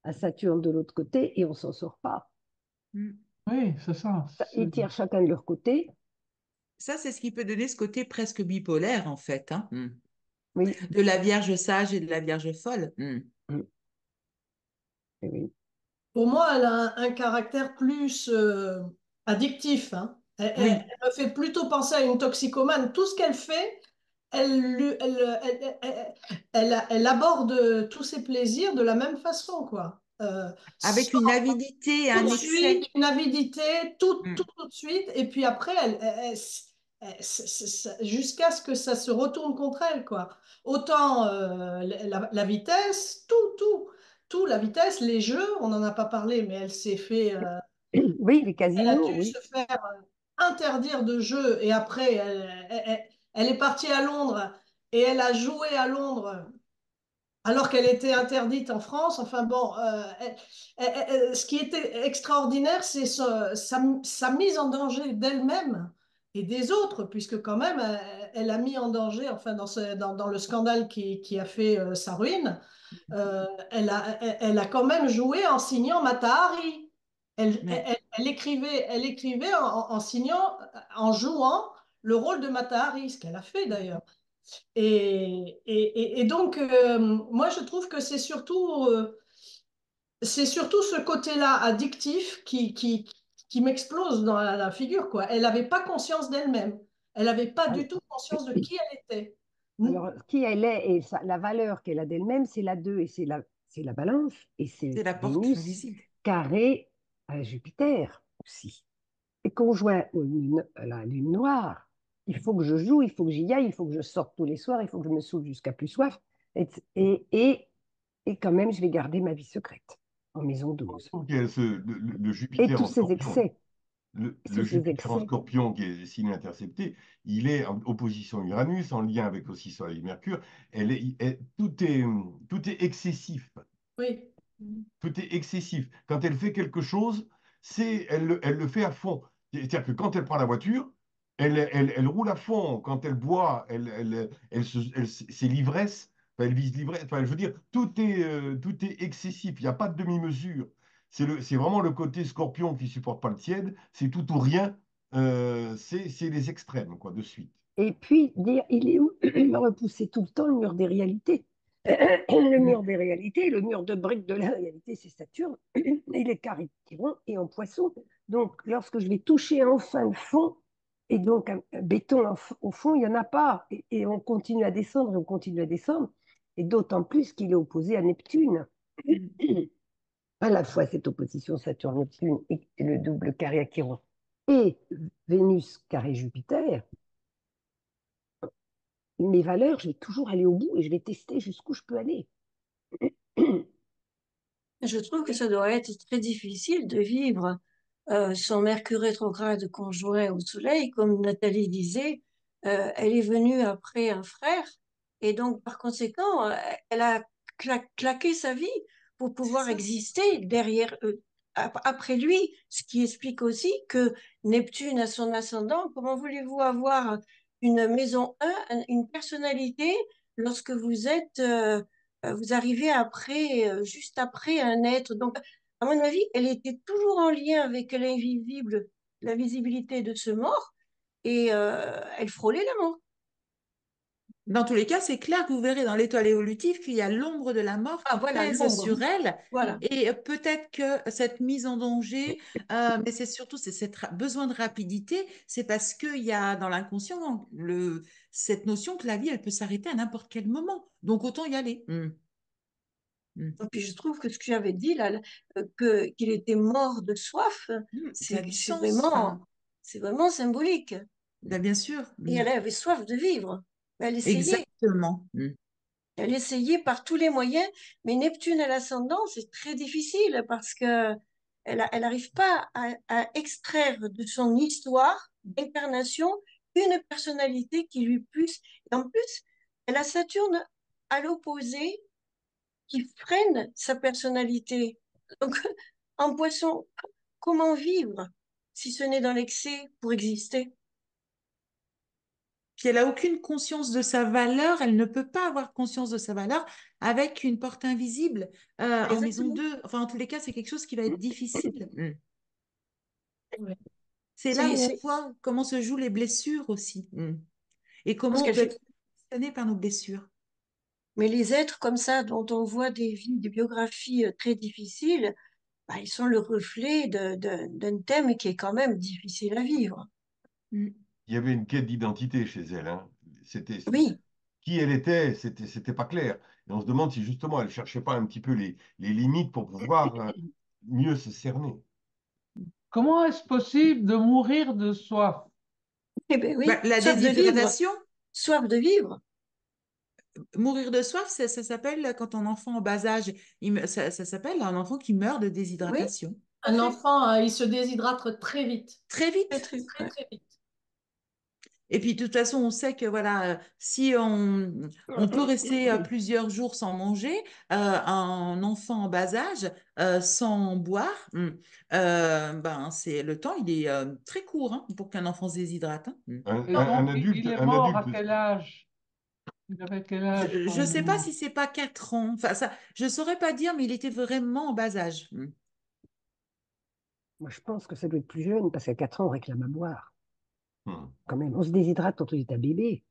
S2: à Saturne de l'autre côté et on s'en sort pas.
S3: Mm.
S6: Oui, c'est ça.
S2: Ils tirent chacun de leur côté.
S3: Ça, c'est ce qui peut donner ce côté presque bipolaire, en fait, hein.
S2: Oui,
S3: De la Vierge sage et de la Vierge folle.
S2: mm, oui.
S5: Pour moi, elle a un caractère plus addictif, hein.
S3: Oui,
S5: Elle me fait plutôt penser à une toxicomane. Tout ce qu'elle fait, elle aborde tous ses plaisirs de la même façon, quoi.
S3: avec
S5: Sans
S3: une avidité et
S5: tout
S3: un
S5: de
S3: excès.
S5: suite, une avidité,
S3: Mm.
S5: tout de suite, et puis après, jusqu'à ce que ça se retourne contre elle, quoi. Autant la vitesse, tout, la vitesse, les jeux, on n'en a pas parlé, mais elle s'est fait,
S2: Oui, les
S5: elle a
S2: casinos,
S5: dû
S2: oui.
S5: se faire interdire de jeu, et après, elle est partie à Londres, et elle a joué à Londres alors qu'elle était interdite en France. Enfin bon, ce qui était extraordinaire, c'est sa mise en danger d'elle-même et des autres, puisque quand même, elle a mis en danger, enfin dans le scandale qui a fait sa ruine, elle a quand même joué en signant Mata Hari.
S3: Ouais.
S5: Elle écrivait en signant, en jouant le rôle de Mata Hari, ce qu'elle a fait d'ailleurs. Et donc, moi, je trouve que c'est surtout ce côté-là addictif qui m'explose dans la figure, quoi. Elle n'avait pas conscience d'elle-même. Elle n'avait pas du
S2: Alors,
S5: tout conscience de qui elle était.
S2: alors, qui elle est et la valeur qu'elle a d'elle-même, c'est la 2 et c'est la balance et c'est
S3: C'est la porte
S2: Vénus
S3: invisible.
S2: carré à Jupiter aussi. Et conjoint à la lune noire. Il faut que je joue, il faut que j'y aille, il faut que je sorte tous les soirs, il faut que je me saoule jusqu'à plus soif. Et, et, et, et quand même, je vais garder ma vie secrète en maison
S1: Je
S2: 12.
S1: trouve qu'il y a le
S2: Et
S1: Jupiter
S2: tous
S1: en
S2: ces
S1: scorpion.
S2: excès,
S1: Le
S2: tous ces
S1: Jupiter en
S2: excès.
S1: scorpion, qui est signe intercepté, il est en opposition Uranus, en lien avec aussi Soleil et Mercure. Tout est excessif.
S5: Oui,
S1: Tout est excessif. Quand elle fait quelque chose, elle le fait à fond. C'est-à-dire que quand elle prend la voiture, elle roule à fond. Quand elle boit, c'est l'ivresse. Enfin, elle vise l'ivresse. Enfin, je veux dire, tout est excessif. Il n'y a pas de demi-mesure. C'est vraiment le côté scorpion qui supporte pas le tiède. C'est tout ou rien. C'est les extrêmes, quoi, de suite.
S2: Et puis, dire, il est où repousser tout le temps le mur des réalités. Le mur des réalités, le mur de briques de la réalité, c'est Saturne. Il est carré Chiron et en poisson. Donc, lorsque je vais toucher enfin le fond, et donc un béton au fond, il n'y en a pas. Et on continue à descendre et on continue à descendre. Et d'autant plus qu'il est opposé à Neptune. À la fois cette opposition Saturne-Neptune et le double carré à Chiron et Vénus carré Jupiter, mes valeurs, je vais toujours aller au bout et je vais tester jusqu'où je peux aller.
S4: Je trouve que ça doit être très difficile de vivre son Mercure rétrograde conjoint au Soleil. Comme Nathalie disait, elle est venue après un frère et donc par conséquent, elle a claqué sa vie pour
S3: C'est
S4: pouvoir
S3: ça.
S4: exister derrière eux, après lui, ce qui explique aussi que Neptune a son ascendant. Comment voulez-vous avoir une maison 1, une personnalité, lorsque vous êtes vous arrivez après, juste après un être. Donc, à mon avis, elle était toujours en lien avec l'invisible, la visibilité de ce mort, et elle frôlait la mort.
S3: Dans tous les cas, c'est clair que vous verrez dans l'étoile évolutive qu'il y a l'ombre de la mort
S4: Ah,
S3: qui
S4: voilà,
S3: pèse
S4: l'ombre.
S3: sur elle.
S4: Voilà.
S3: Et peut-être que cette mise en danger, mais c'est surtout besoin de rapidité, c'est parce qu'il y a dans l'inconscient cette notion que la vie, elle peut s'arrêter à n'importe quel moment. Donc autant y aller.
S4: Et puis, je trouve que ce que j'avais dit là, qu'il était mort de soif,
S3: Ça a du sens. Enfin,
S4: c'est vraiment symbolique.
S3: ben, bien sûr.
S4: Et elle avait soif de vivre. Elle essayait.
S3: Exactement.
S4: Elle essayait par tous les moyens, mais Neptune à l'ascendant, c'est très difficile parce que elle n'arrive pas à extraire de son histoire d'incarnation une personnalité qui lui puisse. Et en plus, elle a Saturne à l'opposé qui freine sa personnalité. Donc, en poisson, comment vivre si ce n'est dans l'excès pour exister?
S3: Puis elle n'a aucune conscience de sa valeur, elle ne peut pas avoir conscience de sa valeur avec une porte invisible en maison
S4: Exactement.
S3: 2. Enfin, en tous les cas, c'est quelque chose qui va être difficile.
S4: Ouais.
S3: C'est là
S4: C'est,
S3: où on
S4: c'est,
S3: voit comment se jouent les blessures aussi. Et comment
S4: parce
S3: on
S4: qu'elle
S3: peut
S4: fait.
S3: être conditionné par nos blessures.
S4: Mais les êtres comme ça, dont on voit des vies, des biographies très difficiles, bah, ils sont le reflet d'un thème qui est quand même difficile à vivre.
S3: Mm.
S1: Il y avait une quête d'identité chez elle, hein. C'était
S4: Oui,
S1: qui elle était, c'était pas clair. Et on se demande si justement elle cherchait pas un petit peu les limites pour pouvoir mieux se cerner.
S6: Comment est-ce possible de mourir de soif?
S4: eh ben
S3: Bah,
S4: oui,
S3: la
S4: soif de vivre,
S3: déshydratation,
S4: soif de vivre.
S3: mourir de soif, ça s'appelle quand un enfant en bas âge, ça s'appelle un enfant qui meurt de
S4: Oui,
S3: déshydratation. Tout à
S5: Un
S3: fait.
S5: enfant, il se déshydrate très vite,
S3: Très
S4: très,
S3: vite.
S4: très,
S5: très
S4: ouais.
S5: très vite.
S3: Et puis, de toute façon, on sait que voilà, si on peut rester plusieurs jours sans manger, un enfant en bas âge, sans boire, ben, le temps, il est très court hein, pour qu'un enfant se déshydrate. Hein.
S6: Et donc, il est
S1: Un
S6: mort à
S1: adulte.
S6: quel âge? Il avait quel âge quand
S3: Je ne
S6: il est
S3: sais pas
S6: mort?
S3: si c'est pas 4 ans. Enfin, ça, je ne saurais pas dire, mais il était vraiment en bas âge.
S2: Moi, je pense que ça doit être plus jeune parce qu'à 4 ans, on réclame à boire.
S1: Hmm.
S2: Quand même, on se déshydrate quand on est un bébé.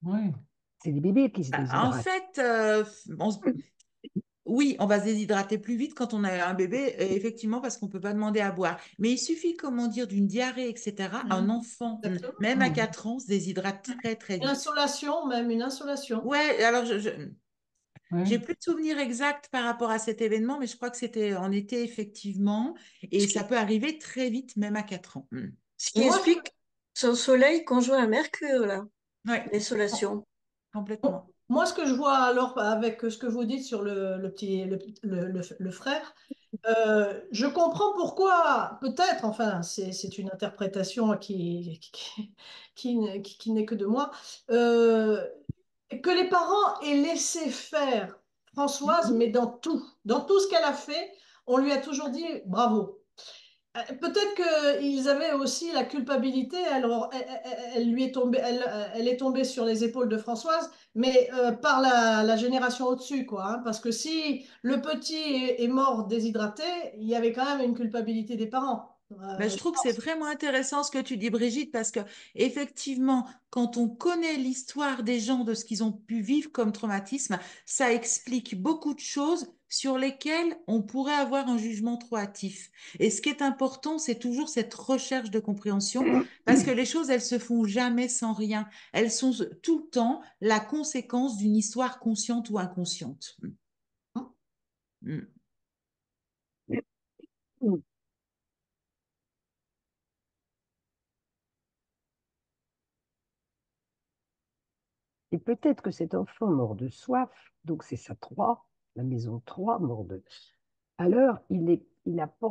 S6: Oui.
S2: C'est les bébés qui se
S3: En
S2: déshydratent.
S3: fait, oui, on va se déshydrater plus vite quand on a un bébé, effectivement, parce qu'on ne peut pas demander à boire. Mais il suffit, comment dire, d'une diarrhée, etc. Un
S5: Mhm.
S3: enfant,
S5: Exactement.
S3: même à 4 ans, se déshydrate très, très
S5: Une
S3: vite.
S5: insolation, même une insolation.
S3: Ouais, alors j'ai
S6: Oui.
S3: plus de souvenirs exacts par rapport à cet événement, mais je crois que c'était en été, effectivement, et
S4: Ce
S3: ça
S4: qui,
S3: peut arriver très vite, même à 4 ans.
S4: ce
S5: Et
S4: qui
S5: moi,
S4: explique son soleil conjoint à Mercure, là,
S3: Oui,
S4: l'insolation.
S3: complètement.
S5: moi, ce que je vois alors avec ce que vous dites sur le frère, je comprends pourquoi, peut-être, enfin, c'est une interprétation qui n'est que de moi, euh, que les parents aient laissé faire Françoise, mais dans tout ce qu'elle a fait, on lui a toujours dit bravo. Peut-être qu'ils avaient aussi la culpabilité, elle lui est tombée, elle est tombée sur les épaules de Françoise, mais par la génération au-dessus, quoi. Hein, parce que si le petit est mort déshydraté, il y avait quand même une culpabilité des parents.
S3: Ben, je trouve que c'est vraiment intéressant ce que tu dis, Brigitte, parce que effectivement, quand on connaît l'histoire des gens, de ce qu'ils ont pu vivre comme traumatisme, ça explique beaucoup de choses sur lesquelles on pourrait avoir un jugement trop hâtif. Et ce qui est important, c'est toujours cette recherche de compréhension, parce que les choses, elles se font jamais sans rien. Elles sont tout le temps la conséquence d'une histoire consciente ou inconsciente. Mm.
S2: Et peut-être que cet enfant mort de soif, donc c'est sa 3, la maison 3, mort de... Alors,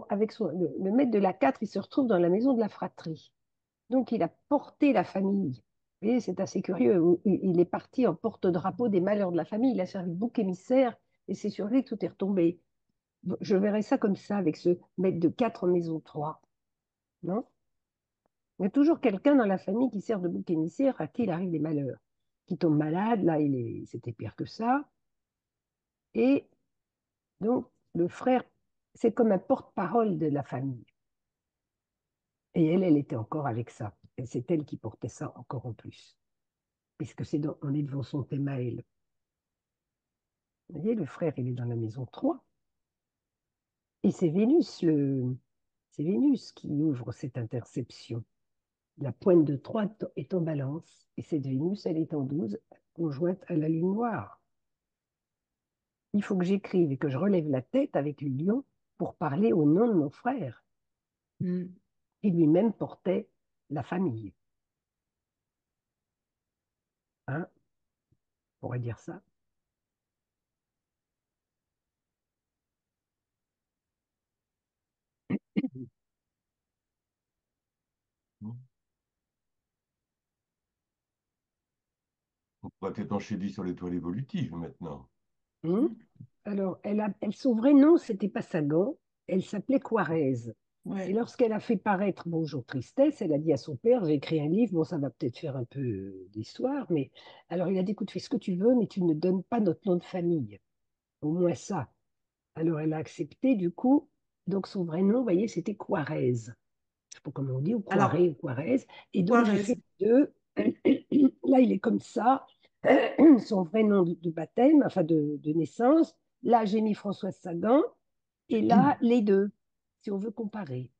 S2: avec le maître de la 4, il se retrouve dans la maison de la fratrie. Donc, il a porté la famille. Vous voyez, c'est assez curieux. Il est parti en porte-drapeau des malheurs de la famille. Il a servi de bouc émissaire et c'est sur lui que tout est retombé. Je verrais ça comme ça, avec ce maître de 4 en maison 3. Non? Il y a toujours quelqu'un dans la famille qui sert de bouc émissaire à qui il arrive des malheurs. Qui tombe malade, là, c'était pire que ça. Et donc, le frère, c'est comme un porte-parole de la famille. Et elle était encore avec ça. Et c'est elle qui portait ça encore en plus. Puisque on est devant son thème à elle. Vous voyez, le frère, il est dans la maison 3. Et c'est Vénus qui ouvre cette interception. La pointe de 3 est en balance. Et cette Vénus, elle est en 12, conjointe à la lune noire. Il faut que j'écrive et que je relève la tête avec le lion pour parler au nom de mon frère, qui lui-même portait la famille. Hein? On pourrait dire ça.
S1: On pourrait peut-être enchaîner sur l'étoile évolutive maintenant.
S2: Alors, son vrai nom, c'était pas Sagan, elle s'appelait Quarez.
S3: Ouais.
S2: Et lorsqu'elle a fait paraître Bonjour Tristesse, elle a dit à son père, j'ai écrit un livre, bon, ça va peut-être faire un peu d'histoire, mais alors il a dit, écoute, fais ce que tu veux, mais tu ne donnes pas notre nom de famille. Au moins ça. Alors elle a accepté, du coup, donc son vrai nom, vous voyez, c'était Quarez. Je sais pas comment on dit, ou
S3: Alors,
S2: Quarez, ou Quarez. Et donc j'ai
S3: Juarez.
S2: fait deux. Là, il est comme ça, son vrai nom de baptême, enfin de naissance. Là, j'ai mis Françoise Sagan, et là, les deux, si on veut comparer.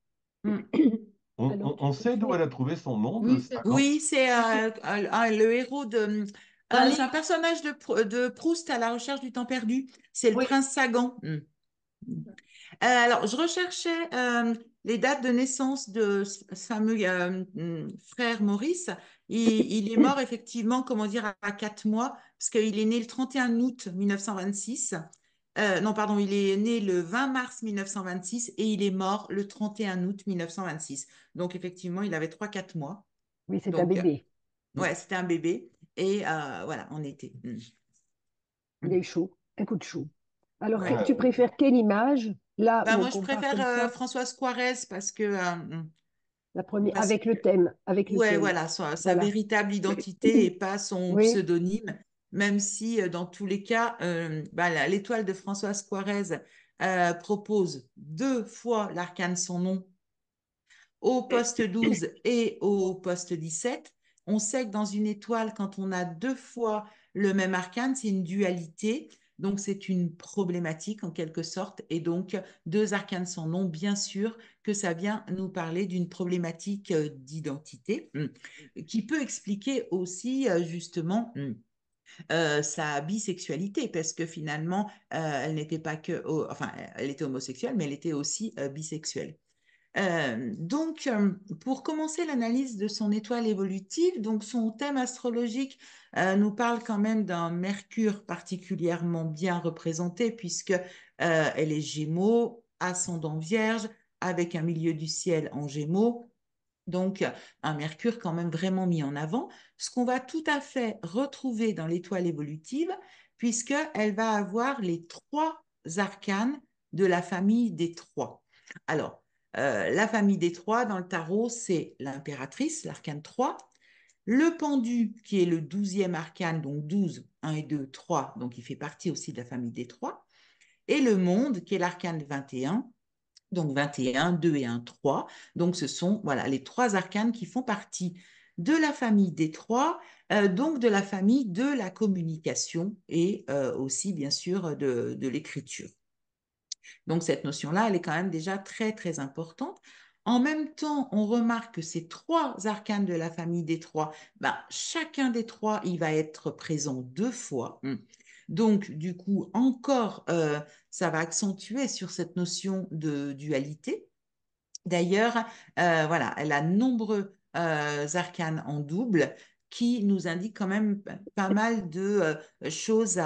S2: Alors,
S1: On sait d'où elle a trouvé son nom de Sagan?
S3: Oui, c'est le héros de.
S5: D'un
S3: C'est un
S5: livre.
S3: personnage de Proust à la recherche du temps perdu. C'est le
S5: Oui.
S3: prince Sagan. Alors, je recherchais les dates de naissance de ce fameux frère Maurice. Il est mort effectivement, comment dire, à 4 mois, parce qu'il est né le 31 août 1926. Non, pardon, il est né le 20 mars 1926 et il est mort le 31 août 1926. Donc, effectivement, il avait 3 4 mois.
S2: Oui, c'est un
S3: Donc,
S2: bébé.
S3: ouais, c'était un bébé. Et voilà, on était.
S2: Il a eu chaud, un coup de chaud. Alors,
S3: Ouais.
S2: tu préfères quelle image? Là
S3: Ben,
S2: où on
S3: moi, je
S2: compare comme
S3: préfère
S2: ça,
S3: Françoise Quarez parce que,
S2: la première,
S3: parce
S2: avec le thème, avec le
S3: ouais,
S2: thème.
S3: voilà, sa
S2: Voilà.
S3: véritable identité et pas son
S2: Oui,
S3: pseudonyme, même si dans tous les cas, l'étoile de Françoise Quarez propose 2 fois l'arcane son nom au poste 12 et au poste 17. On sait que dans une étoile, quand on a 2 fois le même arcane, c'est une dualité. Donc, c'est une problématique en quelque sorte. Et donc, 2 arcanes sans nom, bien sûr que ça vient nous parler d'une problématique d'identité qui peut expliquer aussi justement sa bisexualité, parce que finalement, elle n'était pas que, enfin, elle était homosexuelle, mais elle était aussi bisexuelle. Donc, pour commencer l'analyse de son étoile évolutive, donc son thème astrologique nous parle quand même d'un Mercure particulièrement bien représenté, puisque elle est Gémeaux, ascendant Vierge, avec un milieu du ciel en Gémeaux. Donc, un Mercure quand même vraiment mis en avant, ce qu'on va tout à fait retrouver dans l'étoile évolutive, puisqu'elle va avoir les 3 arcanes de la famille des 3. Alors, la famille des 3 dans le tarot, c'est l'impératrice, l'arcane 3, le pendu, qui est le 12e arcane, donc 12, 1 et 2, 3, donc il fait partie aussi de la famille des 3, et le monde, qui est l'arcane 21, Donc 21, 2 et 1, 3. Donc ce sont voilà, les 3 arcanes qui font partie de la famille des 3, donc de la famille de la communication et aussi bien sûr de l'écriture. Donc cette notion-là, elle est quand même déjà très très importante. En même temps, on remarque que ces 3 arcanes de la famille des 3, ben, chacun des 3, il va être présent 2 fois. Donc, du coup, encore, ça va accentuer sur cette notion de dualité. D'ailleurs, voilà, elle a nombreux arcanes en double qui nous indiquent quand même pas mal de choses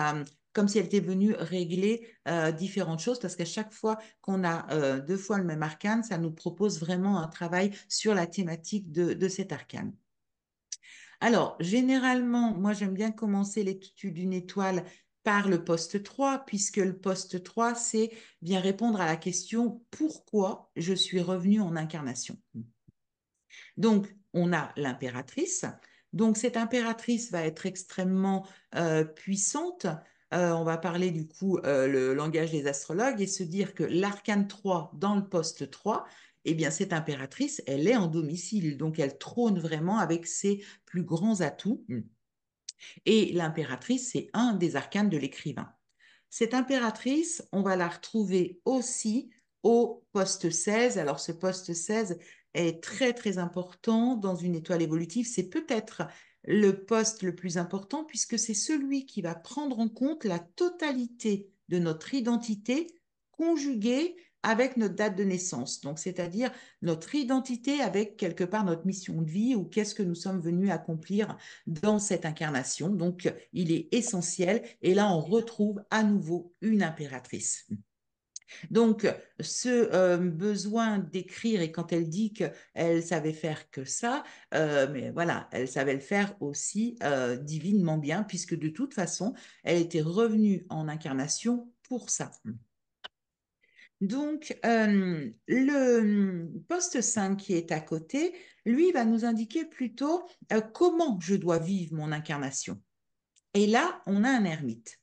S3: comme si elle était venue régler différentes choses, parce qu'à chaque fois qu'on a 2 fois le même arcane, ça nous propose vraiment un travail sur la thématique de cet arcane. Alors, généralement, moi, j'aime bien commencer l'étude d'une étoile par le poste 3, puisque le poste 3, c'est bien répondre à la question pourquoi je suis revenue en incarnation. Donc, on a l'impératrice. Donc, cette impératrice va être extrêmement puissante. On va parler du coup le langage des astrologues et se dire que l'arcane 3 dans le poste 3, eh bien, cette impératrice, elle est en domicile. Donc, elle trône vraiment avec ses plus grands atouts. Et l'impératrice, c'est un des arcanes de l'écrivain. Cette impératrice, on va la retrouver aussi au poste 16. Alors, ce poste 16 est très, très important dans une étoile évolutive. C'est peut-être le poste le plus important puisque c'est celui qui va prendre en compte la totalité de notre identité conjuguée avec notre date de naissance. Donc, c'est-à-dire notre identité avec quelque part notre mission de vie ou qu'est-ce que nous sommes venus accomplir dans cette incarnation. Donc, il est essentiel. Et là, on retrouve à nouveau une impératrice. Donc, ce besoin d'écrire, et quand elle dit qu'elle savait faire que ça, mais voilà, elle savait le faire aussi divinement bien, puisque de toute façon, elle était revenue en incarnation pour ça. Donc, le poste 5 qui est à côté, lui, va nous indiquer plutôt comment je dois vivre mon incarnation. Et là, on a un ermite.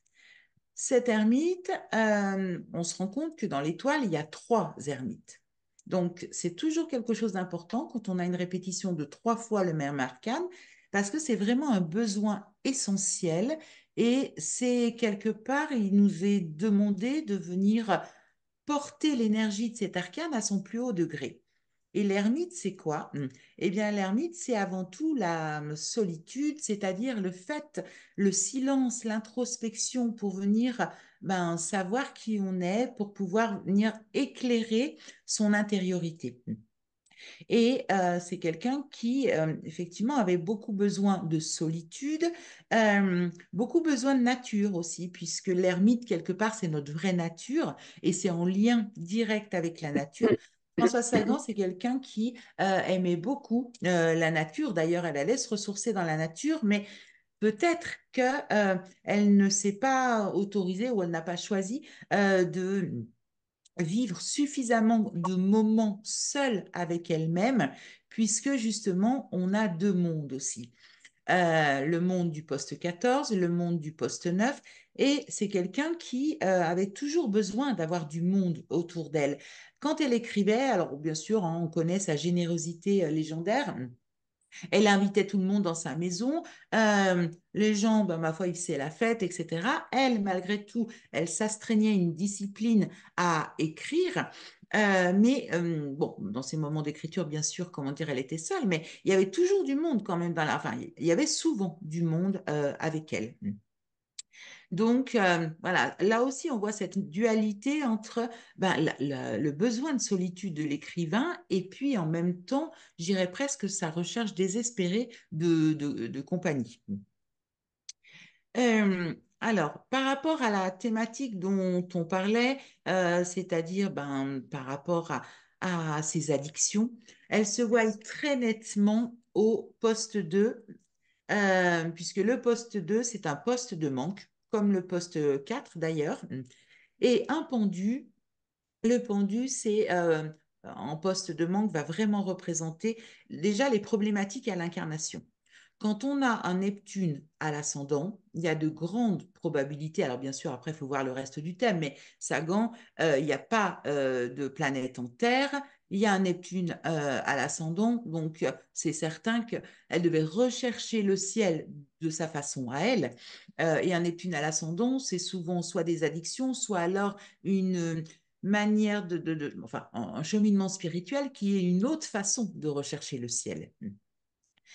S3: Cet ermite, on se rend compte que dans l'étoile, il y a 3 ermites. Donc, c'est toujours quelque chose d'important quand on a une répétition de 3 fois le même arcane, parce que c'est vraiment un besoin essentiel et c'est quelque part, il nous est demandé de venir porter l'énergie de cet arcane à son plus haut degré. Et l'ermite, c'est quoi? Eh bien, l'ermite, c'est avant tout la solitude, c'est-à-dire le fait, le silence, l'introspection pour venir savoir qui on est, pour pouvoir venir éclairer son intériorité. Et c'est quelqu'un qui, effectivement, avait beaucoup besoin de solitude, beaucoup besoin de nature aussi, puisque l'ermite, quelque part, c'est notre vraie nature et c'est en lien direct avec la nature. Françoise Sagan, c'est quelqu'un qui aimait beaucoup la nature. D'ailleurs, elle allait se ressourcer dans la nature, mais peut-être qu'elle ne s'est pas autorisée ou elle n'a pas choisi de vivre suffisamment de moments seuls avec elle-même, puisque justement, on a 2 mondes aussi. Le monde du poste 14, le monde du poste 9, et c'est quelqu'un qui avait toujours besoin d'avoir du monde autour d'elle. Quand elle écrivait, alors bien sûr, hein, on connaît sa générosité légendaire. Elle invitait tout le monde dans sa maison. Les gens, ma foi, ils faisaient la fête, etc. Elle, malgré tout, elle s'astreignait à une discipline à écrire. Mais bon, dans ces moments d'écriture, bien sûr, comment dire, elle était seule, mais il y avait toujours du monde quand même enfin, il y avait souvent du monde avec elle. Donc, voilà, là aussi, on voit cette dualité entre le besoin de solitude de l'écrivain et puis en même temps, j'irais presque sa recherche désespérée de compagnie. Alors, par rapport à la thématique dont on parlait, c'est-à-dire par rapport à ses addictions, elle se voit très nettement au poste 2 puisque le poste 2, c'est un poste de manque, comme le poste 4 d'ailleurs. Et un pendu, le pendu, c'est en poste de manque, va vraiment représenter déjà les problématiques à l'incarnation. quand on a un Neptune à l'ascendant, il y a de grandes probabilités, alors bien sûr, après, il faut voir le reste du thème, mais Sagan, il n'y a pas de planète en Terre, il y a un Neptune à l'ascendant, donc c'est certain qu'elle devait rechercher le ciel de sa façon à elle. Et un Neptune à l'ascendant, c'est souvent soit des addictions, soit alors une manière enfin, un cheminement spirituel qui est une autre façon de rechercher le ciel.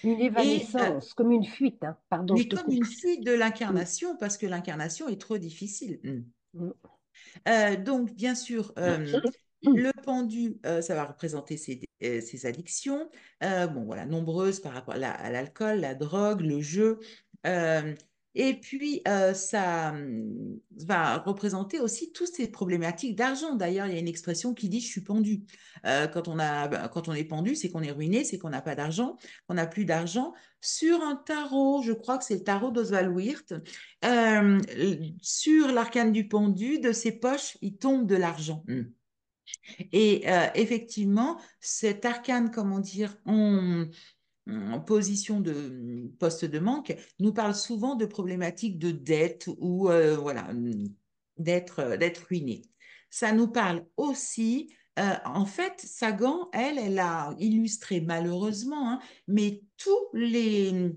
S2: Une
S3: Et
S2: évanescence, comme une fuite, hein. Pardon, je
S3: mais
S2: te
S3: comme
S2: coupe.
S3: une fuite de
S2: Mm,
S3: l'incarnation, parce que l'incarnation est trop difficile.
S2: mm,
S3: Donc, bien sûr,
S2: mm.
S3: le pendu, ça va représenter ses addictions, bon, voilà, nombreuses par rapport à l'alcool, la drogue, le jeu. euh, et puis, ça va représenter aussi toutes ces problématiques d'argent. D'ailleurs, il y a une expression qui dit « je suis pendu ». Quand on est pendu, c'est qu'on est ruiné, c'est qu'on n'a pas d'argent, qu'on n'a plus d'argent. Sur un tarot, je crois que c'est le tarot d'Oswald Wirth, euh, sur l'arcane du pendu, de ses poches, il tombe de l'argent. Et effectivement, cet arcane, comment dire, en position de poste de manque, nous parle souvent de problématiques de dette ou voilà, d'être ruiné. Ça nous parle aussi, en fait, Sagan, elle a illustré malheureusement, hein, mais tous les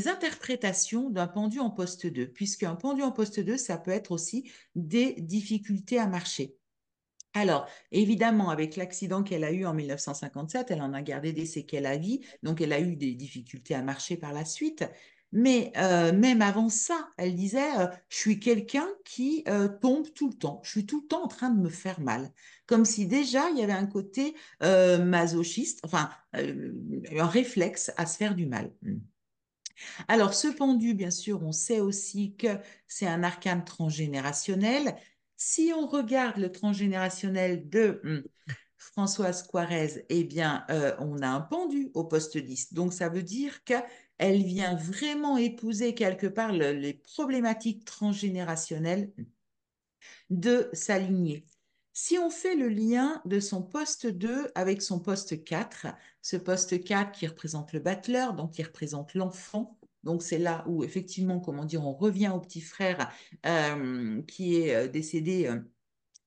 S3: interprétations d'un pendu en poste 2, puisqu'un pendu en poste 2, ça peut être aussi des difficultés à marcher. Alors, évidemment, avec l'accident qu'elle a eu en 1957, elle en a gardé des séquelles à vie, donc elle a eu des difficultés à marcher par la suite. Mais même avant ça, elle disait, je suis quelqu'un qui tombe tout le temps, je suis tout le temps en train de me faire mal. Comme si déjà, il y avait un côté masochiste, enfin, un réflexe à se faire du mal. Alors, ce pendu, bien sûr, on sait aussi que c'est un arcane transgénérationnel. Si on regarde le transgénérationnel de Françoise Quarez, eh bien, on a un pendu au poste 10. Donc, ça veut dire qu'elle vient vraiment épouser quelque part les problématiques transgénérationnelles de sa lignée. Si on fait le lien de son poste 2 avec son poste 4, ce poste 4 qui représente le battleur, donc qui représente l'enfant, donc c'est là où effectivement, comment dire, on revient au petit frère qui est décédé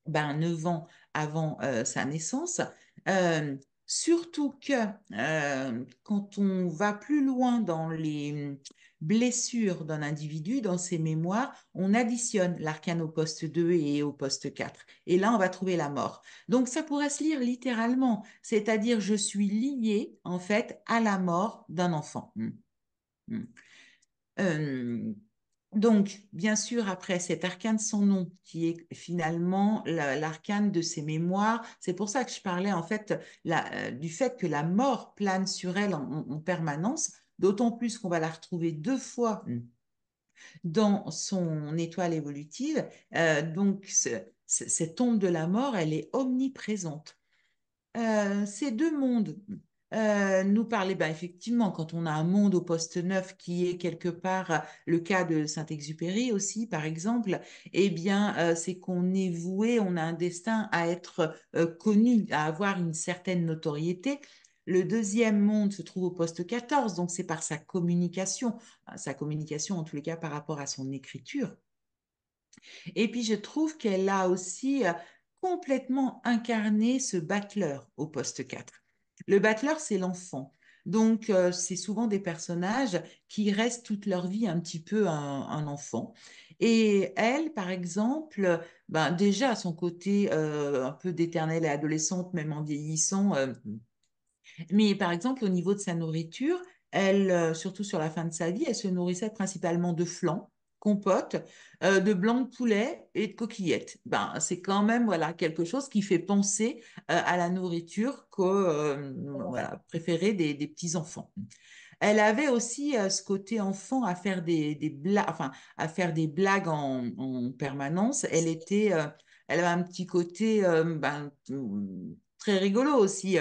S3: 9 ans avant sa naissance. Euh, Surtout que quand on va plus loin dans les blessures d'un individu, dans ses mémoires, on additionne l'arcane au poste 2 et au poste 4. Et là, on va trouver la mort. Donc, ça pourrait se lire littéralement, c'est-à-dire je suis lié en fait à la mort d'un enfant. Mm. Euh, donc, bien sûr, après cet arcane sans nom, qui est finalement l'arcane de ses mémoires, c'est pour ça que je parlais en fait du fait que la mort plane sur elle en permanence, d'autant plus qu'on va la retrouver 2 fois dans son étoile évolutive. Donc, cette ombre de la mort, elle est omniprésente. Ces deux mondes nous parlaient, ben, effectivement, quand on a un monde au poste 9 qui est quelque part le cas de Saint-Exupéry aussi, par exemple, eh bien, c'est qu'on est voué, on a un destin à être connu, à avoir une certaine notoriété. Le deuxième monde se trouve au poste 14, donc c'est par sa communication en tous les cas par rapport à son écriture. Et puis, je trouve qu'elle a aussi complètement incarné ce battleur au poste 4. Le battleur, c'est l'enfant. Donc, c'est souvent des personnages qui restent toute leur vie un petit peu un enfant. Et elle, par exemple, ben, déjà à son côté un peu d'éternelle et adolescente, même en vieillissant, mais par exemple, au niveau de sa nourriture, elle, surtout sur la fin de sa vie, elle se nourrissait principalement de flan, compote, de blanc de poulet et de coquillettes. Ben, c'est quand même voilà, quelque chose qui fait penser à la nourriture que, voilà, préférée des petits-enfants. Elle avait aussi ce côté enfant à faire des blagues, enfin, à faire des blagues en permanence. Elle avait un petit côté très rigolo aussi.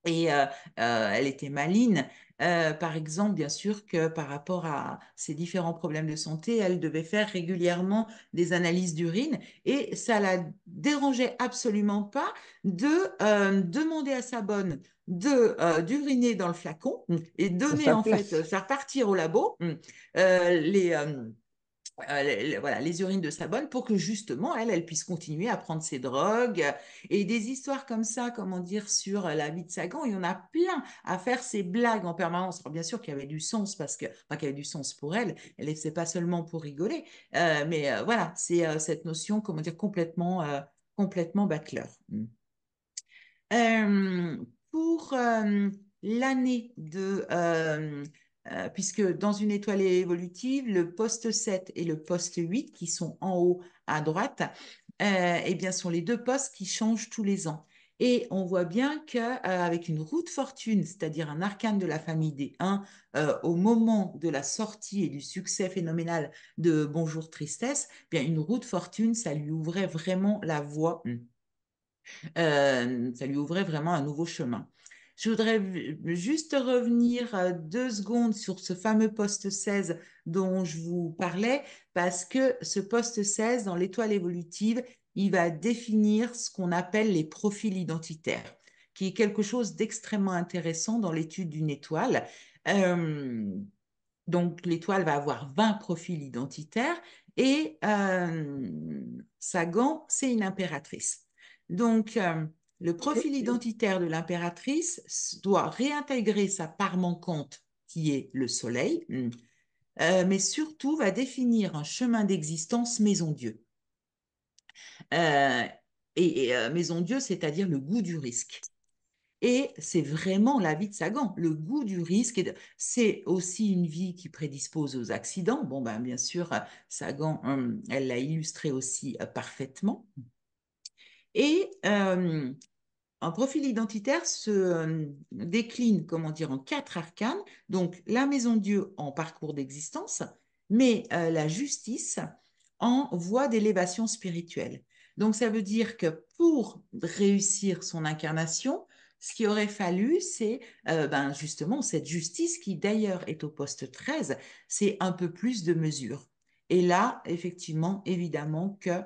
S3: Et elle était maligne. Par exemple, bien sûr que par rapport à ces différents problèmes de santé, elle devait faire régulièrement des analyses d'urine et ça la dérangeait absolument pas de demander à sa bonne d'uriner dans le flacon et
S2: à
S3: donner
S2: sa
S3: en fait,
S2: place.
S3: faire partir au labo les, voilà, les urines de sa bonne pour que justement elle puisse continuer à prendre ses drogues. Et des histoires comme ça, comment dire, sur la vie de Sagan, il y en a plein à faire ces blagues en permanence. Alors bien sûr qu'il y avait du sens parce que, enfin, qu'il y avait du sens pour elle. Elle ne faisait pas seulement pour rigoler, mais voilà, c'est cette notion, comment dire, complètement bachelor. Euh, pour l'année puisque dans une étoile évolutive, le poste 7 et le poste 8, qui sont en haut à droite, eh bien, sont les deux postes qui changent tous les ans. Et on voit bien qu'avec une roue de fortune, c'est-à-dire un arcane de la famille des 1, au moment de la sortie et du succès phénoménal de Bonjour Tristesse, eh bien, une roue de fortune, ça lui ouvrait vraiment la voie. Ça lui ouvrait vraiment un nouveau chemin. Je voudrais juste revenir 2 secondes sur ce fameux poste 16 dont je vous parlais, parce que ce poste 16, dans l'étoile évolutive, il va définir ce qu'on appelle les profils identitaires, qui est quelque chose d'extrêmement intéressant dans l'étude d'une étoile. Euh, donc, l'étoile va avoir 20 profils identitaires et Sagan, c'est une impératrice. Donc, le profil identitaire de l'impératrice doit réintégrer sa part manquante, qui est le soleil, mais surtout va définir un chemin d'existence maison-dieu. Euh, maison-dieu, c'est-à-dire le goût du risque. Et c'est vraiment la vie de Sagan, le goût du risque. C'est aussi une vie qui prédispose aux accidents. Bon, ben, bien sûr, Sagan, elle l'a illustré aussi parfaitement. Et un profil identitaire se décline, comment dire, en 4 arcanes. Donc, la maison Dieu en parcours d'existence, mais la justice en voie d'élévation spirituelle. Donc, ça veut dire que pour réussir son incarnation, ce qu'il aurait fallu, c'est ben, justement cette justice qui d'ailleurs est au poste 13, c'est un peu plus de mesure. Et là, effectivement, évidemment que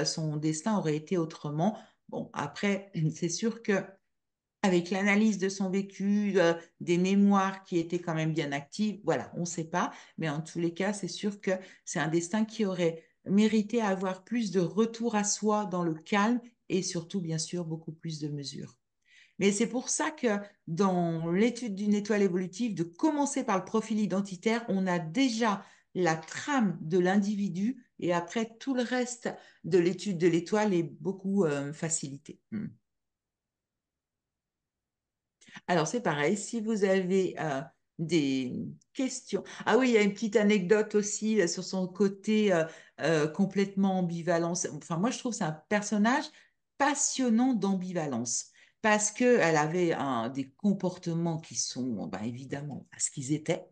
S3: son destin aurait été autrement. Bon, après, c'est sûr que avec l'analyse de son vécu, des mémoires qui étaient quand même bien actives, voilà, on ne sait pas, mais en tous les cas, c'est sûr que c'est un destin qui aurait mérité à avoir plus de retour à soi dans le calme et surtout, bien sûr, beaucoup plus de mesures. Mais c'est pour ça que dans l'étude d'une étoile évolutive, de commencer par le profil identitaire, on a déjà la trame de l'individu et après tout le reste de l'étude de l'étoile est beaucoup facilité. Alors c'est pareil, si vous avez des questions. Ah oui, il y a une petite anecdote aussi sur son côté complètement ambivalence. Enfin, moi je trouve que c'est un personnage passionnant d'ambivalence parce qu'elle avait des comportements qui sont ben, évidemment à ce qu'ils étaient.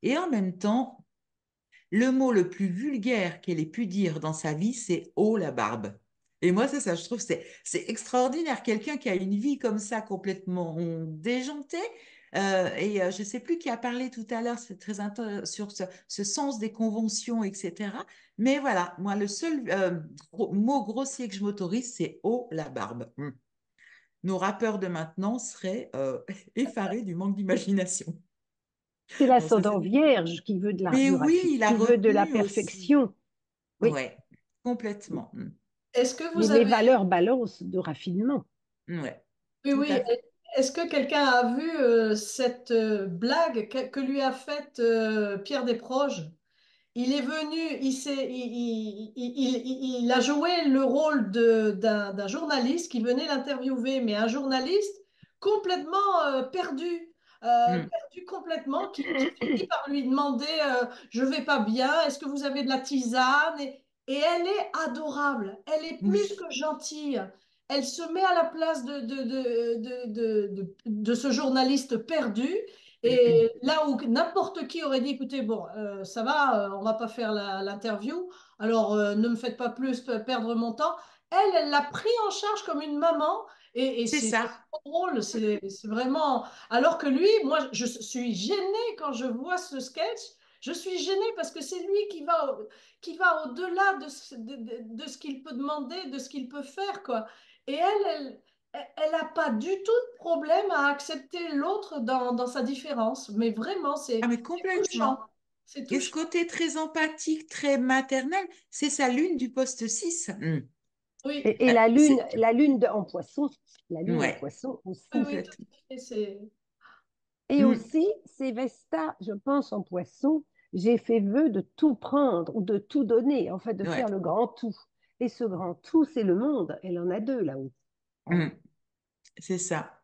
S3: Et en même temps, le mot le plus vulgaire qu'elle ait pu dire dans sa vie, c'est «Oh la barbe». Et moi, ça, je trouve, c'est extraordinaire. Quelqu'un qui a une vie comme ça, complètement déjantée. Je ne sais plus qui a parlé tout à l'heure, c'est très intéressant, sur ce sens des conventions, etc. Mais voilà, moi, le seul mot grossier que je m'autorise, c'est «Oh la barbe». Nos rappeurs de maintenant seraient effarés du manque d'imagination.
S2: C'est
S3: Bon, ça,
S2: l'ascendant vierge qui veut de
S3: mais
S2: du
S3: oui, il a
S2: qui veut de la
S3: retenu aussi.
S2: perfection. Oui,
S3: Ouais, complètement.
S5: Est-ce que
S2: mais
S5: vous
S2: les
S5: avez...
S2: valeurs balance de raffinement.
S3: Ouais,
S5: Oui,
S3: tout
S5: oui.
S3: à fait.
S5: Est-ce que quelqu'un a vu cette blague que lui a faite Pierre Desproges? Il est venu, il a joué le rôle d'un journaliste qui venait l'interviewer, mais un journaliste complètement
S3: Mm,
S5: perdu complètement, qui finit par lui demander je vais pas bien, est-ce que vous avez de la tisane? Et elle est adorable, elle est plus
S3: oui.
S5: que gentille. Elle se met à la place de ce journaliste perdu.
S3: Mm,
S5: Et là où n'importe qui aurait dit, écoutez, bon, ça va, on va pas faire l'interview, alors ne me faites pas plus perdre mon temps. Elle l'a pris en charge comme une maman Et
S3: C'est
S5: c'est
S3: ça.
S5: trop drôle, c'est vraiment... Alors que lui, moi, je suis gênée quand je vois ce sketch. Je suis gênée parce que c'est lui qui va au-delà de ce qu'il peut demander, de ce qu'il peut faire, quoi. Et elle n'a pas du tout de problème à accepter l'autre dans sa différence. Mais vraiment,
S3: Ah, mais
S5: c'est touchant.
S3: complètement.
S5: C'est
S3: Et ce
S5: touchant.
S3: côté très empathique, très maternel, c'est sa lune du poste 6.
S5: Oui,
S2: Et
S3: C'est...
S2: en poisson, la lune en
S3: Ouais,
S2: poisson
S5: oui,
S2: aussi.
S5: oui, tout
S3: complètement.
S5: à fait. C'est...
S2: Et
S3: Mm.
S2: aussi, c'est Vesta, je pense, en poisson, j'ai fait vœu de tout prendre ou de tout donner, en fait, de
S3: Ouais.
S2: faire le grand tout. Et ce grand tout, c'est le monde. Elle en a deux là-haut.
S3: Mm. C'est ça.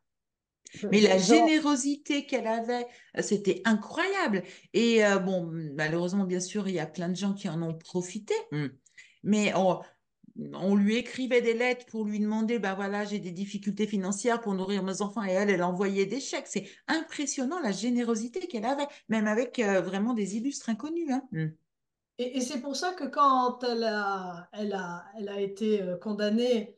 S2: Je-
S3: Mais la
S2: Genre,
S3: générosité qu'elle avait, c'était incroyable. Et bon, malheureusement, bien sûr, il y a plein de gens qui en ont profité. Mais on lui écrivait des lettres pour lui demander, ben voilà, j'ai des difficultés financières pour nourrir mes enfants. Et elle envoyait des chèques. C'est impressionnant la générosité qu'elle avait, même avec vraiment des illustres inconnus, hein.
S5: et c'est pour ça que quand elle a été condamnée,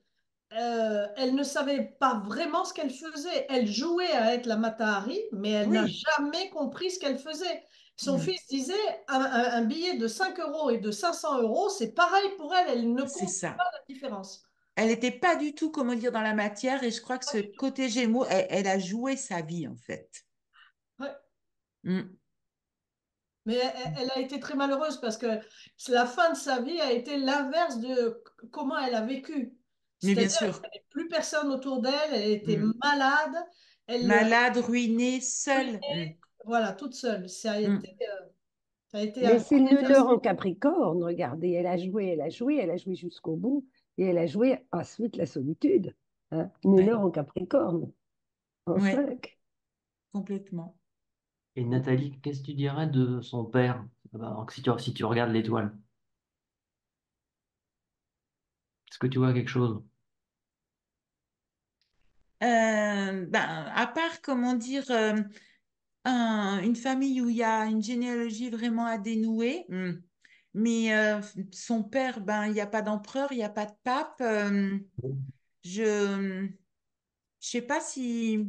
S5: elle ne savait pas vraiment ce qu'elle faisait. Elle jouait à être la Mata Hari, mais elle n'a
S3: Oui,
S5: jamais compris ce qu'elle faisait. Son
S3: Mm.
S5: fils disait, un billet de 5 euros et de 500 euros, c'est pareil pour elle. Elle ne
S3: C'est
S5: comprend
S3: ça.
S5: pas la différence.
S3: Elle n'était pas du tout, comment dire, dans la matière. Et je crois que
S5: Pas
S3: ce
S5: du tout.
S3: côté Gémeaux, elle a joué sa vie, en fait.
S5: Ouais.
S3: Mm.
S5: Mais elle a été très malheureuse parce que la fin de sa vie a été l'inverse de comment elle a vécu.
S3: Mais bien
S5: C'est-à-dire
S3: sûr.
S5: qu'il n'y avait plus personne autour d'elle, elle était
S3: Mm.
S5: malade, elle
S3: Malade, ruinée, seule.
S5: voilà, toute seule.
S3: Mm.
S5: Ça a été
S2: mais
S5: un
S2: c'est le
S5: bouleversement.
S2: nœud en Capricorne, regardez, elle a joué jusqu'au bout, et elle a joué ensuite la solitude. Hein,
S3: Ouais,
S2: nœud en Capricorne, en
S3: ouais,
S2: 5.
S3: complètement.
S7: Et Nathalie, qu'est-ce que tu dirais de son père? Si tu regardes l'étoile, est-ce que tu vois quelque chose?
S3: Ben, à part, comment dire, une famille où il y a une généalogie vraiment à dénouer, mais son père, ben, il n'y a pas d'empereur, il n'y a pas de pape. Je je sais pas si...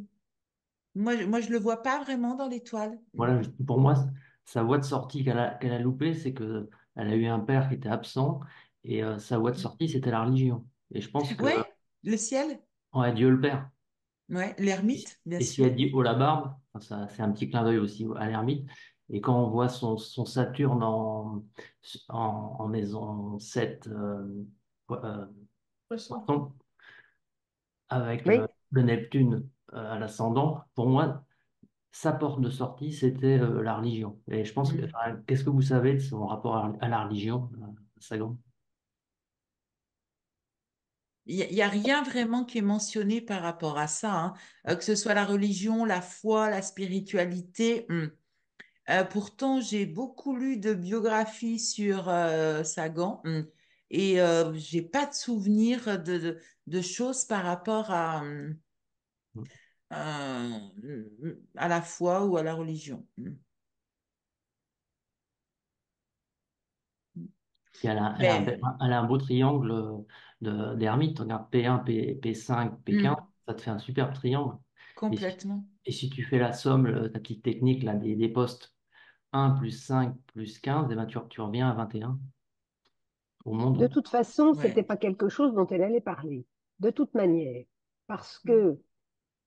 S3: Moi, je le vois pas vraiment dans l'étoile.
S7: Voilà, pour moi, sa voie de sortie qu'elle a loupée, c'est que elle a eu un père qui était absent et sa voie de sortie, c'était la religion. Et je pense que,
S3: Ouais, le ciel.
S7: ouais, Dieu le Père.
S3: Ouais,
S7: Et, si
S3: l'ermite, bien
S7: et si
S3: sûr.
S7: elle dit haut la barbe, enfin, ça, c'est un petit clin d'œil aussi à l'ermite. Et quand on voit son Saturne en maison 7 euh,
S5: Poisson.
S7: poisson, avec
S2: Oui,
S7: le Neptune à l'ascendant, pour moi, sa porte de sortie, c'était la religion. Et je pense que,
S3: Mm.
S7: enfin, qu'est-ce que vous savez de son rapport à la religion, Sagan?
S3: Il y a rien vraiment qui est mentionné par rapport à ça, hein. Que ce soit la religion, la foi, la spiritualité. Pourtant, j'ai beaucoup lu de biographies sur Sagan, et j'ai pas de souvenir de choses par rapport à la foi ou à la religion.
S7: Et
S3: Mais
S7: elle a un beau triangle d'ermite. Regarde P1, P5, P15, ça te fait un superbe triangle. Et si,
S3: complètement.
S7: et si tu fais la somme, ta petite technique là, des postes 1 plus 5 plus 15, et ben tu reviens à 21 au
S2: de
S7: monde.
S2: toute façon, c'était
S3: Ouais.
S2: pas quelque chose dont elle allait parler. De toute manière, parce que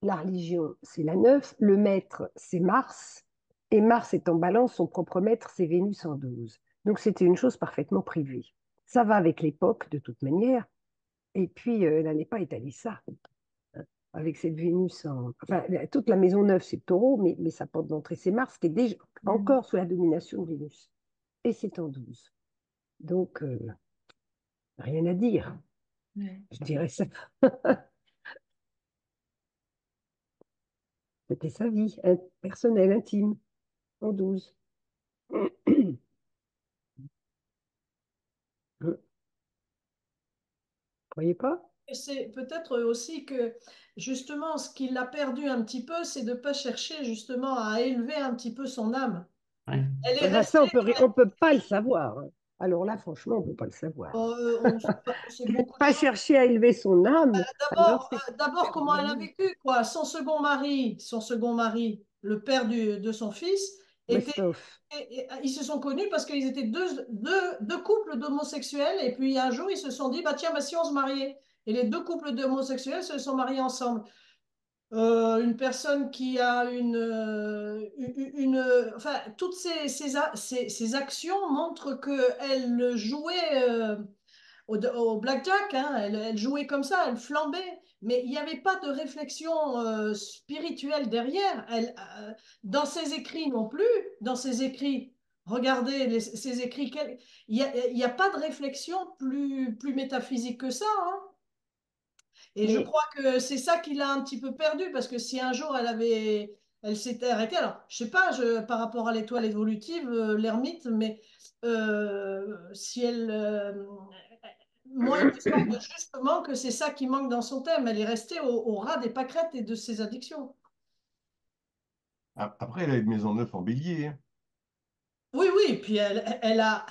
S2: la religion, c'est la 9, le maître, c'est Mars, et Mars est en balance, son propre maître, c'est Vénus en 12. Donc c'était une chose parfaitement privée. Ça va avec l'époque, de toute manière, et puis elle n'allait pas étaler ça, hein, avec cette Vénus en... Enfin, toute la maison 9, c'est Taureau, mais sa porte d'entrée, c'est Mars, qui est déjà
S3: Mm.
S2: encore sous la domination de Vénus. Et c'est en 12. Donc, rien à dire,
S3: Ouais.
S2: je dirais ça. C'était sa vie, personnelle, intime, en 12. Vous croyez pas?
S5: Et c'est peut-être aussi que justement ce qu'il a perdu un petit peu, c'est de ne pas chercher justement à élever un petit peu son âme.
S7: Ouais.
S5: Elle est
S2: Enfin,
S5: restée
S2: ça, on peut pas le savoir. Hein. Alors là, franchement, on ne peut pas le savoir.
S5: On sait
S2: Elle n'a
S5: beaucoup de
S2: pas
S5: choses.
S2: cherché à élever son âme, alors c'est
S5: D'abord, comment elle a
S2: perdu.
S5: vécu, quoi. Son second mari, le père de son fils, était,
S2: Westhoff.
S5: ils se sont connus parce qu'ils étaient deux couples d'homosexuels. Et puis un jour, ils se sont dit, bah tiens, bah, si on se mariait. Et les deux couples d'homosexuels se sont mariés ensemble. Une personne qui a enfin, toutes ces actions montrent qu'elle jouait au blackjack, hein, elle jouait comme ça, elle flambait, mais il n'y avait pas de réflexion spirituelle derrière. Dans ses écrits non plus, dans ses écrits, regardez ses écrits, il y a pas de réflexion plus métaphysique que ça, hein. Et je
S2: Mais
S5: crois que c'est ça qui l'a un petit peu perdu, parce que si un jour elle s'était arrêtée, alors je sais pas, par rapport à l'étoile évolutive, l'ermite, mais si elle, moi il me semble justement que c'est ça qui manque dans son thème. Elle est restée au ras des pâquerettes et de ses addictions.
S1: Après, elle a une maison neuve en Bélier, hein.
S5: Oui, oui, puis elle a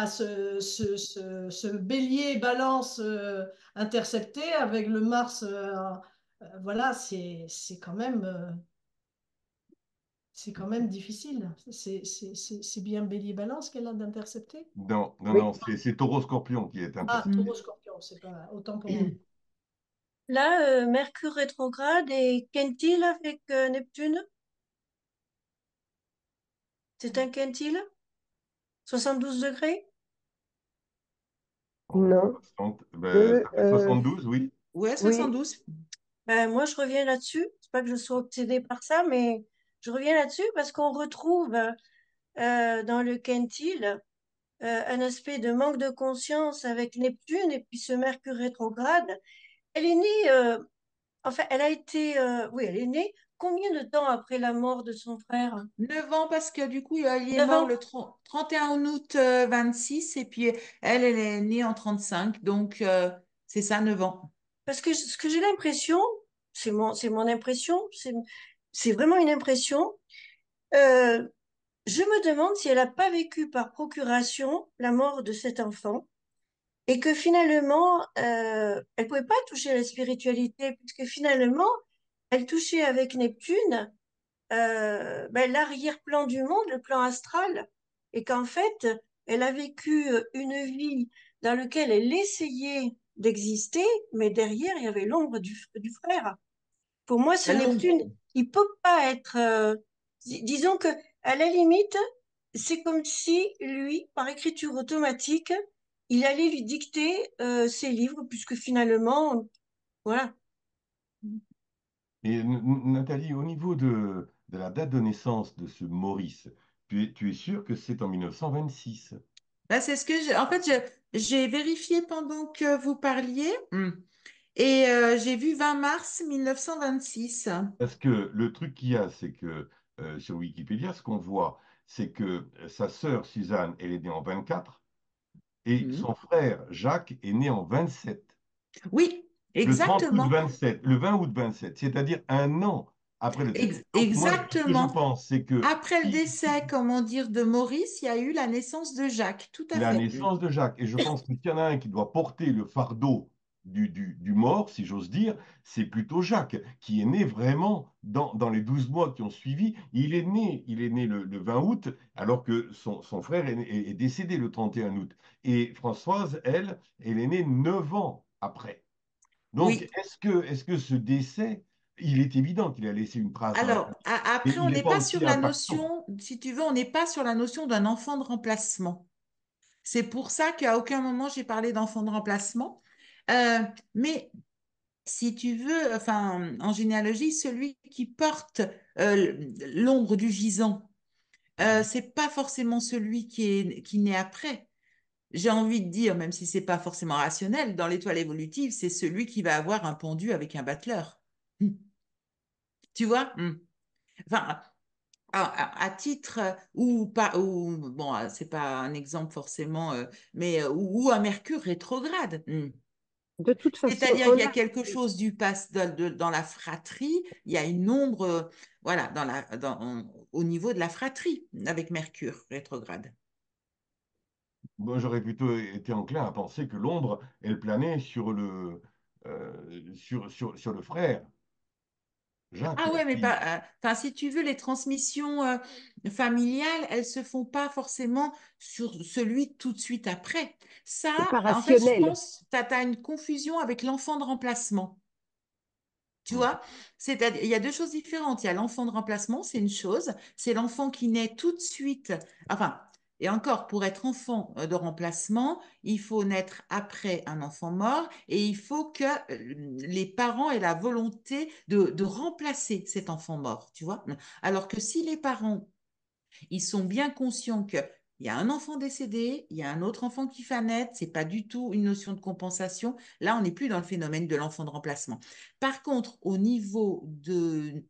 S5: ce bélier balance intercepté avec le Mars. Voilà, c'est quand même difficile. C'est bien bélier balance qu'elle a d'intercepter.
S1: Non, non,
S2: oui,
S1: non, c'est Taureau-Scorpion qui est
S5: Ah,
S1: intercepté.
S5: taureau scorpion, c'est pas autant pour moi.
S4: Là, Mercure rétrograde et quintile avec Neptune. C'est un quintile? 72 degrés?
S1: En
S2: non.
S1: 60, ben,
S2: De,
S1: ça fait 72, oui.
S3: Ouais,
S2: oui,
S3: 72.
S4: Ben, moi, je reviens là-dessus. C'est pas que je sois obsédée par ça, mais je reviens là-dessus parce qu'on retrouve dans le quintile un aspect de manque de conscience avec Neptune et puis ce Mercure rétrograde. Elle est née, enfin, elle a été, oui, elle est née combien de temps après la mort de son frère?
S3: 9 ans parce que du coup, il est
S4: 9
S3: mort
S4: ans.
S3: le 31 août 26 et puis elle est née en 35. Donc, c'est ça, 9 ans.
S4: Parce que ce que j'ai l'impression, c'est mon impression, c'est vraiment une impression. euh, je me demande si elle n'a pas vécu par procuration la mort de cet enfant et que finalement, elle pouvait pas toucher à la spiritualité puisque finalement, elle touchait avec Neptune ben, l'arrière-plan du monde, le plan astral, et qu'en fait, elle a vécu une vie dans laquelle elle essayait d'exister, mais derrière, il y avait l'ombre du frère. Pour moi, ce
S3: L'ombre.
S4: Neptune, il peut pas être, disons que, à la limite, c'est comme si lui, par écriture automatique, il allait lui dicter ses livres, puisque finalement, voilà.
S1: Et Nathalie, au niveau de la date de naissance de ce Maurice, tu es sûr que c'est en 1926?
S3: Là, c'est ce que en fait, j'ai vérifié pendant que vous parliez. Et j'ai vu 20 mars 1926.
S1: Parce que le truc qu'il y a, c'est que sur Wikipédia, ce qu'on voit, c'est que sa sœur Suzanne, elle est née en 24 et
S3: Hmm.
S1: son frère Jacques est né en 27.
S3: Oui,
S1: Le 30 août
S3: exactement.
S1: 27, le 20 août 27, c'est-à-dire un an après le décès. Donc moi, ce que je
S3: Exactement.
S1: pense, c'est que
S3: Après le
S1: si
S3: décès, comment dire, de Maurice, il y a eu la naissance de Jacques. Tout à
S1: la
S3: fait.
S1: naissance de Jacques, et je pense qu'il y en a un qui doit porter le fardeau du mort, si j'ose dire, c'est plutôt Jacques, qui est né vraiment dans les 12 mois qui ont suivi. Il est né le 20 août, alors que son frère est décédé le 31 août. Et Françoise, elle est née 9 ans après. Donc,
S3: Oui.
S1: est-ce que ce décès, il est évident qu'il a laissé une trace dans la
S3: Alors,
S1: famille, mais
S3: après, on
S1: il n'est
S3: n'est
S1: pas
S3: pas
S1: aussi
S3: sur la
S1: impactant.
S3: notion, si tu veux, on n'est pas sur la notion d'un enfant de remplacement. C'est pour ça qu'à aucun moment j'ai parlé d'enfant de remplacement. Euh, mais si tu veux, enfin, en généalogie, celui qui porte l'ombre du gisant, c'est pas forcément celui qui naît après. J'ai envie de dire, même si c'est pas forcément rationnel, dans l'étoile évolutive, c'est celui qui va avoir un pendu avec un battleur. Tu vois? Enfin, à titre ou pas, ou bon, c'est pas un exemple forcément, mais ou un Mercure rétrograde.
S2: de toute façon,
S3: C'est-à-dire qu'il
S2: on
S3: y a
S2: a,
S3: quelque chose du passe dans la fratrie, il y a une ombre, voilà, au niveau de la fratrie avec Mercure rétrograde.
S1: moi, j'aurais plutôt été enclin à penser que l'ombre, elle planait sur le frère, Jacques.
S3: Ah ouais, mais pas. Enfin, si tu veux, les transmissions familiales, elles se font pas forcément sur celui tout de suite après. Ça,
S2: C'est pas
S3: en fait, je
S2: rationnel.
S3: pense, tu as une confusion avec l'enfant de remplacement. Tu
S1: Mhm.
S3: vois, c'est-à-dire, il y a deux choses différentes. Il y a l'enfant de remplacement, c'est une chose, c'est l'enfant qui naît tout de suite. Enfin, et encore, pour être enfant de remplacement, il faut naître après un enfant mort et il faut que les parents aient la volonté de remplacer cet enfant mort, tu vois. Alors que si les parents ils sont bien conscients que il y a un enfant décédé, il y a un autre enfant qui va naître, c'est pas du tout une notion de compensation. Là, on n'est plus dans le phénomène de l'enfant de remplacement. Par contre, au niveau de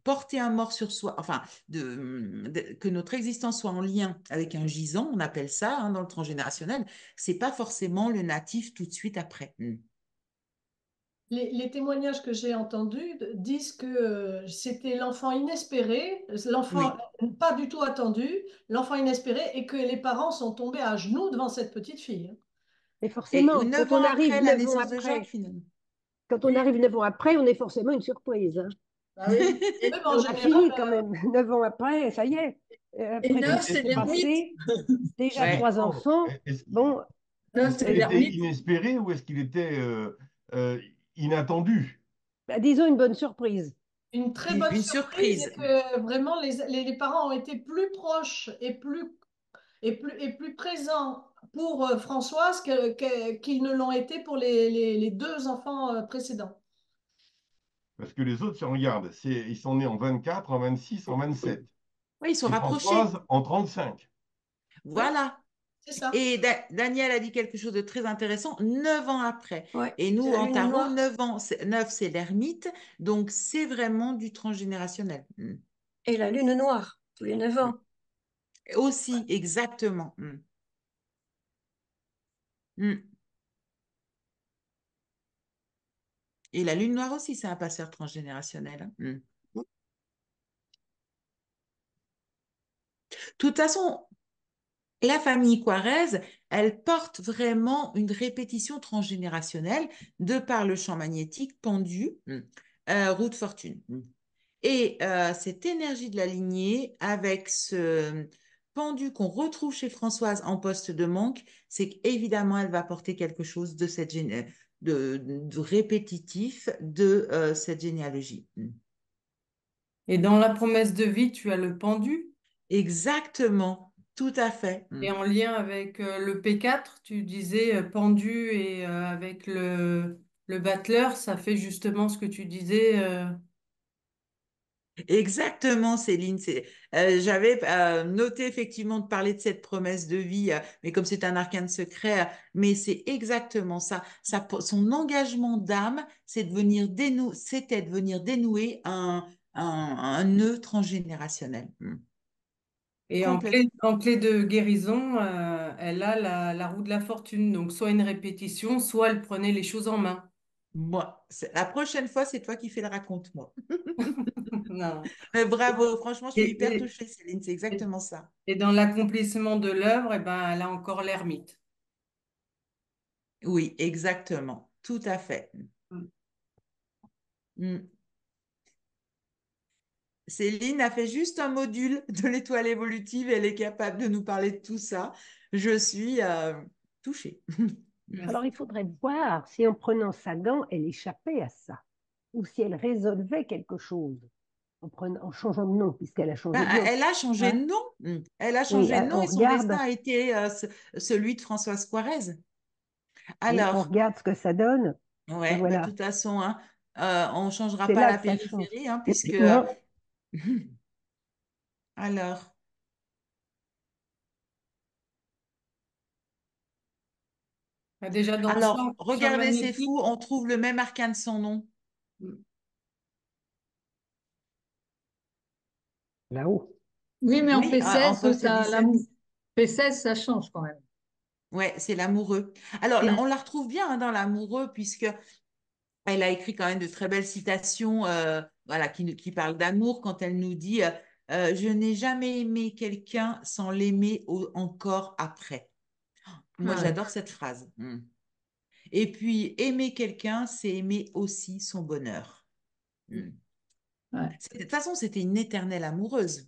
S3: porter un mort sur soi, enfin, que notre existence soit en lien avec un gisant, on appelle ça dans le transgénérationnel, c'est pas forcément le natif tout de suite après.
S5: Les témoignages que j'ai entendus disent que c'était l'enfant inespéré, l'enfant
S3: Oui.
S5: pas du tout attendu, l'enfant inespéré, et que les parents sont tombés à genoux devant cette petite fille.
S2: Mais
S3: Et
S2: forcément,
S3: 9 ans après la
S2: 9 ans
S3: naissance de Jacques,
S2: après,
S3: finalement.
S2: quand on arrive 9 ans après, on est forcément une surprise, hein.
S5: Ah oui. Et même en
S2: On a
S5: général,
S2: fini quand même. 9 ans après, ça y est.
S8: Et
S2: Après tout
S8: neuf,
S2: ce qui
S8: c'est
S1: Est-ce
S2: s'est
S1: qu'il
S8: l'ermite.
S2: passé, déjà
S3: Ouais.
S2: 3 enfants.
S1: est-ce
S2: Bon,
S8: Neuf,
S1: est-ce
S8: c'est
S1: qu'il était
S8: l'ermite.
S1: inespéré ou est-ce qu'il était euh, inattendu?
S2: bah, disons une bonne surprise.
S5: une très bonne
S3: Une
S5: surprise
S3: surprise.
S5: et que vraiment les parents ont été plus proches et plus présents pour Françoise qu'ils ne l'ont été pour les deux enfants précédents.
S1: Parce que les autres, si on regarde, ils sont nés en 24, en 26, en 27.
S3: Oui, ils sont
S1: Et
S3: rapprochés.
S1: Françoise en 35.
S5: Oui,
S3: Voilà.
S5: c'est ça.
S3: Et Daniel a dit quelque chose de très intéressant, 9 ans après.
S4: Ouais,
S3: Et
S4: c'est
S3: nous,
S4: la
S3: en
S4: lune
S3: tarot,
S4: noire.
S3: 9 ans, 9, c'est l'ermite. Donc, c'est vraiment du transgénérationnel.
S4: Et la lune noire, tous les 9 ans.
S3: Aussi, exactement. Mm. Et la lune noire aussi, c'est un passeur transgénérationnel. De toute façon, la famille Quarez, elle porte vraiment une répétition transgénérationnelle de par le champ magnétique pendu, roue de fortune. Et cette énergie de la lignée, avec ce pendu qu'on retrouve chez Françoise en poste de manque, c'est qu'évidemment, elle va porter quelque chose de de répétitif de cette généalogie.
S8: Et dans la promesse de vie, tu as le pendu.
S3: Exactement, tout à fait.
S8: Et en lien avec le P4, tu disais pendu et avec le battleur, ça fait justement ce que tu disais.
S3: Exactement, Céline. J'avais noté effectivement de parler de cette promesse de vie, mais comme c'est un arcane secret, mais c'est exactement ça. Son engagement d'âme, c'était de venir dénouer un nœud transgénérationnel.
S8: Et
S3: Complètement.
S8: en clé de guérison, elle a la roue de la fortune. Donc soit une répétition, soit elle prenait les choses en main.
S3: Moi, la prochaine fois, c'est toi qui fais le raconte-moi.
S8: Non.
S3: Mais bravo, franchement, je suis hyper
S8: Et,
S3: touchée, Céline. C'est
S8: et-
S3: exactement ça.
S8: et dans l'accomplissement de l'œuvre, eh ben, elle a encore l'ermite.
S3: Oui, exactement. Tout à fait. Mm. Céline a fait juste un module de l'étoile évolutive et elle est capable de nous parler de tout ça. Je suis touchée.
S2: Alors, il faudrait voir si en prenant sa gant, elle échappait à ça, ou si elle résolvait quelque chose en changeant de nom, puisqu'elle a changé de nom,
S3: Elle a changé
S2: hein.
S3: de nom. Elle a
S2: Oui,
S3: changé de nom
S2: on
S3: et son destin
S2: regarde,
S3: a été celui de Françoise Quarez.
S2: oui, on
S3: Alors,
S2: regarde ce que ça donne. Et
S3: ouais, bah, de
S2: voilà,
S3: toute façon, hein, on ne changera
S2: c'est
S3: pas
S2: là
S3: la
S2: que ça change.
S3: périphérie, hein, puisque...
S2: Non,
S3: Alors,
S8: Déjà dans le
S3: alors,
S8: champ
S3: regardez, c'est
S8: magnétique,
S3: fou, on trouve le même arcane sans nom.
S2: là-haut.
S8: oui, mais en
S3: Oui, en
S8: P16,
S3: poste 17.
S8: P16, ça change quand même.
S3: Ouais, c'est l'amoureux. Alors,
S8: Et
S3: on la retrouve bien dans l'amoureux, puisque elle a écrit quand même de très belles citations voilà, qui parlent d'amour quand elle nous dit Je n'ai jamais aimé quelqu'un sans l'aimer encore après. Moi,
S6: Ah ouais.
S3: j'adore cette phrase. Et puis, aimer quelqu'un, c'est aimer aussi son bonheur.
S9: Ouais.
S3: De toute façon, c'était une éternelle amoureuse.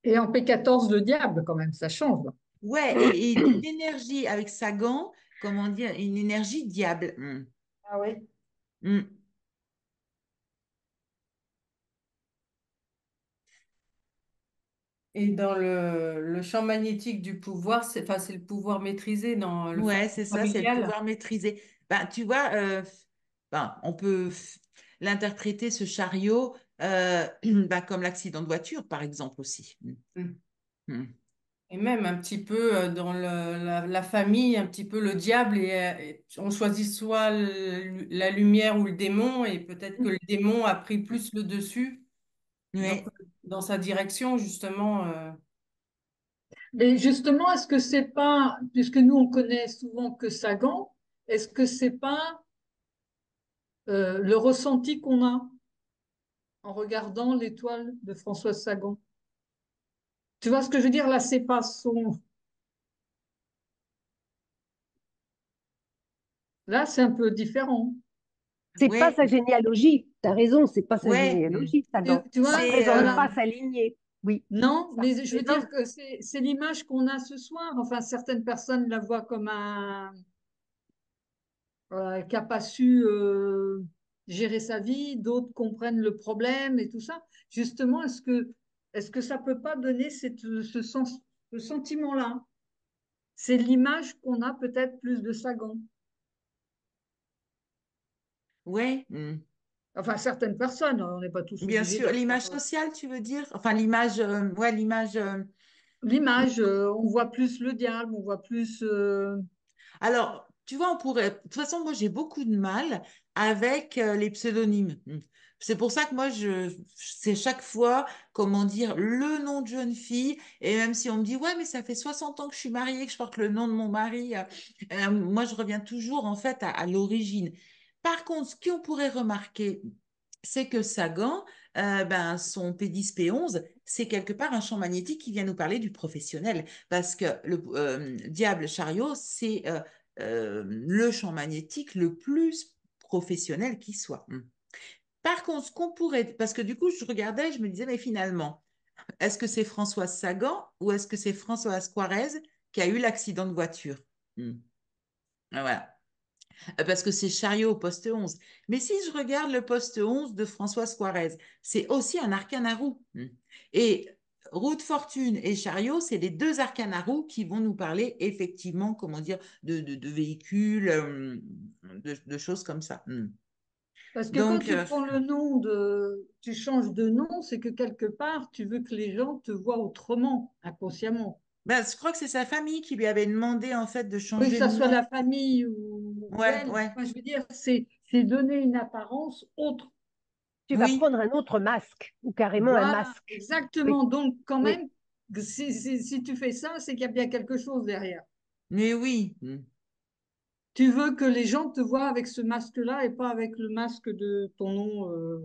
S9: Et en P14, le diable, quand même, ça change.
S3: Ouais, et d'une énergie avec Sagan, comment dire, une énergie diable.
S9: Ah oui.
S3: Mm.
S8: Et dans le champ magnétique du pouvoir, c'est le pouvoir maîtrisé dans le
S3: Ouais,
S8: foyer
S3: c'est ça, c'est le
S8: familial.
S3: pouvoir maîtrisé. Ben, tu vois, on peut l'interpréter, ce chariot, ben, comme l'accident de voiture, par exemple, aussi.
S8: Mm.
S3: Mm.
S8: Et même un petit peu dans la famille, un petit peu le diable, et on choisit soit la lumière ou le démon, et peut-être que le démon a pris plus le dessus dans,
S3: Ouais.
S8: dans sa direction, justement.
S9: Mais justement, est-ce que c'est pas, puisque nous on connaît souvent que Sagan, est-ce que c'est pas le ressenti qu'on a en regardant l'étoile de Françoise Sagan? Tu vois ce que je veux dire? Là, c'est pas son. Là, c'est un peu différent.
S2: C'est pas
S3: Ouais,
S2: sa généalogie. Tu as raison, c'est pas sa
S3: ouais.
S2: généalogie, Sagan.
S9: Tu
S2: Ça
S9: vois,
S3: C'est
S2: représente pas sa lignée. Oui,
S9: non,
S2: ça
S9: mais je veux dire
S2: représente.
S9: que c'est l'image qu'on a ce soir. Enfin, certaines personnes la voient comme un qui n'a pas su gérer sa vie, d'autres comprennent le problème et tout ça. Justement, est-ce que ça peut pas donner ce sentiment-là? C'est l'image qu'on a peut-être plus de Sagan.
S3: ouais.
S9: Enfin, certaines personnes, hein, on n'est pas tous
S3: Bien
S9: obligés
S3: sûr,
S9: d'avoir
S3: l'image sociale, tu veux dire? Enfin, l'image, ouais, l'image.
S9: l'image. On voit plus le diable, on voit plus.
S3: Alors, tu vois, on pourrait. De toute façon, moi, j'ai beaucoup de mal avec les pseudonymes. C'est pour ça que moi, c'est chaque fois, comment dire, le nom de jeune fille. Et même si on me dit, ouais, mais ça fait 60 ans que je suis mariée, que je porte le nom de mon mari, moi, je reviens toujours, en fait, à l'origine. Par contre, ce qu'on pourrait remarquer, c'est que Sagan, ben, son P10, P11, c'est quelque part un champ magnétique qui vient nous parler du professionnel. Parce que le diable chariot, c'est le champ magnétique le plus professionnel qui soit. Par contre, ce qu'on pourrait, parce que du coup, je regardais, je me disais, mais finalement, est-ce que c'est Françoise Sagan ou est-ce que c'est Françoise Quarez qui a eu l'accident de voiture? Voilà. Parce que c'est chariot au poste 11. Mais si je regarde le poste 11 de Françoise Quarez, c'est aussi un arcane à roue. Et roue de fortune et chariot, c'est les deux arcanes à roue qui vont nous parler effectivement, comment dire, de véhicules, de choses comme ça.
S9: Parce que quand
S3: Donc,
S9: tu prends tu changes de nom, c'est que quelque part, tu veux que les gens te voient autrement, inconsciemment.
S3: ben, je crois que c'est sa famille qui lui avait demandé en fait de
S9: Oui, que
S3: changer de
S9: ça soit
S3: nom.
S9: la famille ou
S3: Ouais,
S9: elle.
S3: ouais,
S9: Enfin, je veux dire, c'est donner une apparence autre.
S2: Tu vas
S3: oui,
S2: prendre un autre masque, ou carrément un
S9: Voilà,
S2: masque. Oui,
S9: exactement. Donc, quand
S2: oui.
S9: même, si tu fais ça, c'est qu'il y a bien quelque chose derrière.
S3: mais oui.
S9: Tu veux que les gens te voient avec ce masque-là et pas avec le masque de ton nom.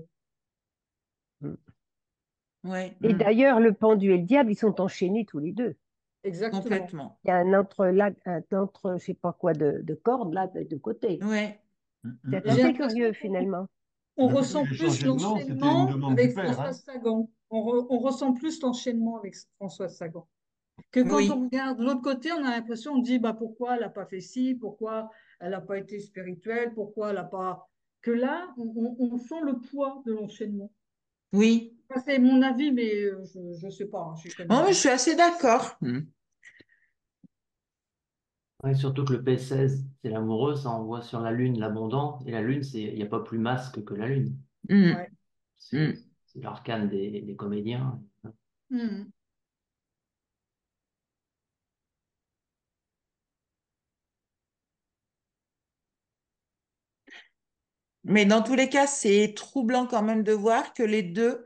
S3: Ouais,
S2: Et d'ailleurs, le pendu et le diable, ils sont enchaînés tous les deux.
S9: Exactement.
S3: complètement.
S2: Il y a je sais pas quoi, de cordes là, de côté.
S3: Ouais.
S2: C'est
S9: J'ai
S2: assez
S9: l'impression
S2: curieux finalement.
S9: qu'on
S1: Le fait qu'il
S9: ressent
S1: ait
S9: plus
S1: changé de nom, c'était une
S9: l'enchaînement
S1: demande du
S9: avec
S1: père, hein.
S9: Françoise Sagan. On ressent plus l'enchaînement avec Françoise Sagan. Que quand on
S3: Oui,
S9: regarde l'autre côté, on a l'impression, on dit, bah, pourquoi elle n'a pas fait ci, pourquoi elle n'a pas été spirituelle, pourquoi elle n'a pas. Que là, on sent le poids de l'enchaînement.
S3: oui.
S9: Ça, c'est mon avis, mais je ne sais pas, hein, je ne connais
S3: Non, mais je
S9: rien.
S3: suis assez d'accord.
S7: Ouais, surtout que le P16, c'est l'amoureux, ça envoie sur la Lune l'abondant, et la Lune, il n'y a pas plus masque que la Lune.
S3: Mm,
S9: Ouais.
S3: mm.
S7: C'est l'arcane des comédiens.
S9: Mhm.
S3: Mais dans tous les cas, c'est troublant quand même de voir que les deux,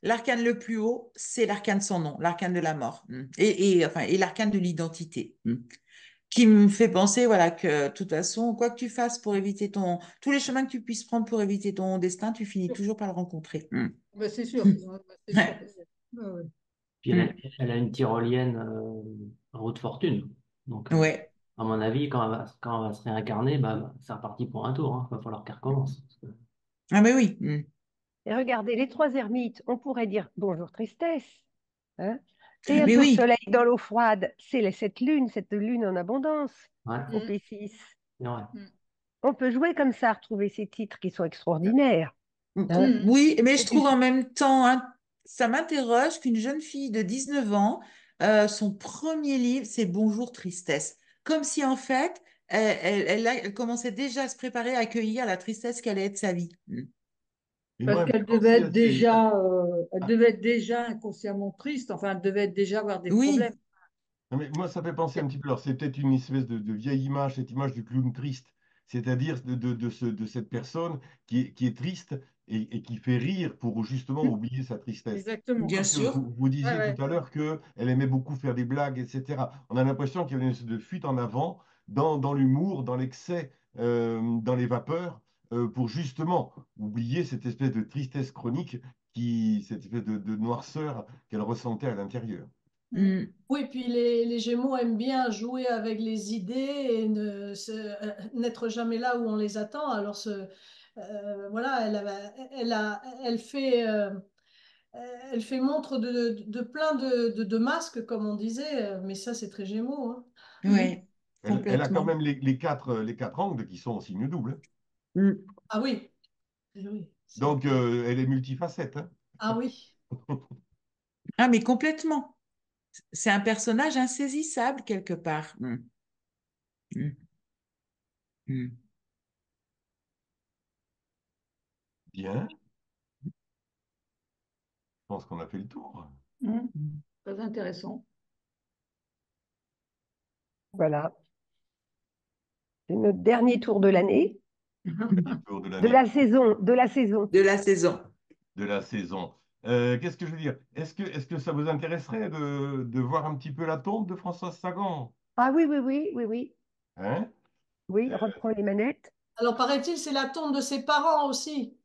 S3: l'arcane le plus haut, c'est l'arcane sans nom, l'arcane de la mort, enfin, et l'arcane de l'identité, qui me fait penser, voilà, que de toute façon, quoi que tu fasses pour éviter tous les chemins que tu puisses prendre pour éviter ton destin, tu finis toujours par le rencontrer.
S9: Ben, c'est sûr, ouais, ben, c'est sûr.
S3: Ouais.
S9: Ouais, ouais.
S7: Puis
S3: Mm.
S7: elle a une tyrolienne roue de fortune. Donc,
S3: Ouais.
S7: à mon avis, quand elle va se réincarner, bah, c'est reparti pour un tour. Il va falloir qu'elle recommence.
S3: Ah, mais oui.
S2: Et regardez, les trois ermites, on pourrait dire bonjour tristesse, hein. Et un
S3: Mais
S2: peu de
S3: oui.
S2: soleil dans l'eau froide, c'est cette lune en abondance
S7: Ouais,
S2: au
S9: Mm,
S2: P6.
S7: c'est vrai.
S9: mm,
S2: On peut jouer comme ça, retrouver ces titres qui sont extraordinaires, hein.
S9: mm.
S3: Oui, mais je
S2: Et puis,
S3: trouve en même temps, hein, ça m'interroge qu'une jeune fille de 19 ans, son premier livre, c'est Bonjour Tristesse. Comme si en fait, elle commençait déjà à se préparer à accueillir la tristesse qui allait être sa vie.
S1: Et
S9: Parce
S1: moi, elle me
S9: qu'elle
S1: fait
S9: devait
S1: penser
S9: être
S1: à ces...
S9: déjà, elle
S1: ah,
S9: devait être déjà inconsciemment triste. Enfin, elle devait déjà avoir des problèmes.
S3: Oui,
S1: non, mais moi, ça fait penser un petit peu. Alors, c'est peut-être une espèce de vieille image, cette image du clown triste, c'est-à-dire de cette personne qui est triste et qui fait rire pour justement
S9: Mm,
S1: oublier sa tristesse.
S9: exactement.
S3: bien
S1: Parce que
S3: sûr.
S1: vous
S9: Ouais,
S1: disiez tout
S9: ouais.
S1: à l'heure qu'elle aimait beaucoup faire des blagues, etc. On a l'impression qu'il y avait une espèce de fuite en avant dans l'humour, dans l'excès, dans les vapeurs, pour justement oublier cette espèce de tristesse chronique, cette espèce de noirceur qu'elle ressentait à l'intérieur.
S9: Mm.
S3: Mm.
S5: Oui, puis les Gémeaux aiment bien jouer avec les idées et n'être jamais là où on les attend. Alors, voilà, elle fait montre de plein de masques, comme on disait, mais ça, c'est très Gémeaux, hein.
S9: Mm.
S3: Ouais,
S1: Elle a quand
S3: complètement.
S1: même les quatre angles qui sont en signe double.
S3: Mm.
S5: Ah oui, oui,
S1: Donc, elle est multifacette, hein.
S5: ah oui.
S3: Ah, mais complètement. C'est un personnage insaisissable quelque part. Mm. Mm.
S1: Bien, je pense qu'on a fait le tour.
S9: Mm.
S3: Mm.
S9: Très intéressant.
S2: voilà, c'est notre dernier tour de l'année,
S1: Petit tour de l'année,
S2: de la saison.
S3: De la saison.
S1: de la saison. Qu'est-ce que je veux dire? Est-ce que ça vous intéresserait de voir un petit peu la tombe de Françoise Sagan?
S2: Ah oui, oui, oui, oui, oui,
S1: Hein?
S2: oui, reprends les manettes.
S5: Alors, paraît-il, c'est la tombe de ses parents aussi.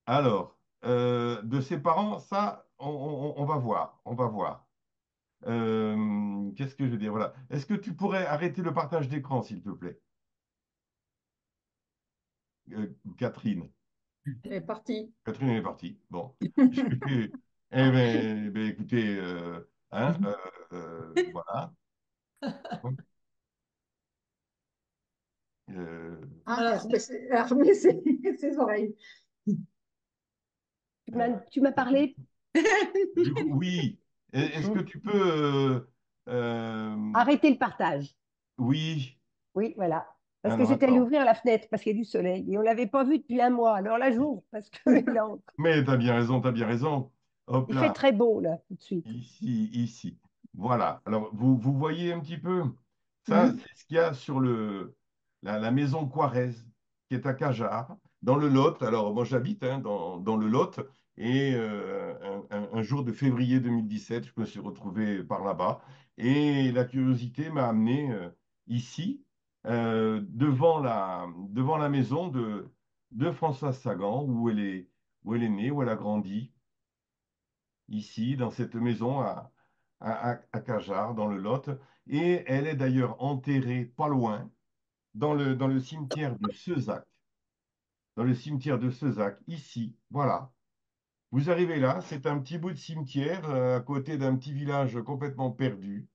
S1: Alors, de ses parents, ça, on va voir. On va voir. Qu'est-ce que je veux dire? Voilà. Est-ce que tu pourrais arrêter le partage d'écran, s'il te plaît? Catherine.
S9: Elle est partie.
S1: Catherine elle est partie. Bon. Eh ben, écoutez, hein, voilà. Euh,
S9: Ah,
S5: Alors,
S9: elle remet ses oreilles.
S1: euh,
S2: Tu m'as parlé?
S1: du coup, oui. Est-ce que
S2: Mm.
S1: tu peux...
S2: Arrêtez le partage.
S1: oui.
S2: Oui, voilà. Parce que
S1: Alors,
S2: j'étais allée
S1: attends.
S2: ouvrir la fenêtre parce qu'il y a du soleil et on ne l'avait pas vu depuis un mois. Alors là, j'ouvre parce qu'il
S1: Mais t'as bien raison, t'as bien raison. Hop
S2: il fait
S1: là.
S2: très beau, là, tout de suite.
S1: Ici, ici. Voilà. Alors, vous voyez un petit peu, ça,
S9: Mm.
S1: c'est ce qu'il y a sur la maison Quarez, qui est à Cajar, dans le Lot. Alors, moi, j'habite hein, dans le Lot, et un jour de février 2017, je me suis retrouvé par là-bas, et la curiosité m'a amené ici, devant la maison de Françoise Sagan, où elle est née, où elle a grandi ici, dans cette maison à Cajar, dans le Lot. Et elle est d'ailleurs enterrée pas loin, dans le cimetière de Seuzac. Dans le cimetière de Seuzac, ici, voilà. Vous arrivez là, c'est un petit bout de cimetière à côté d'un petit village complètement perdu.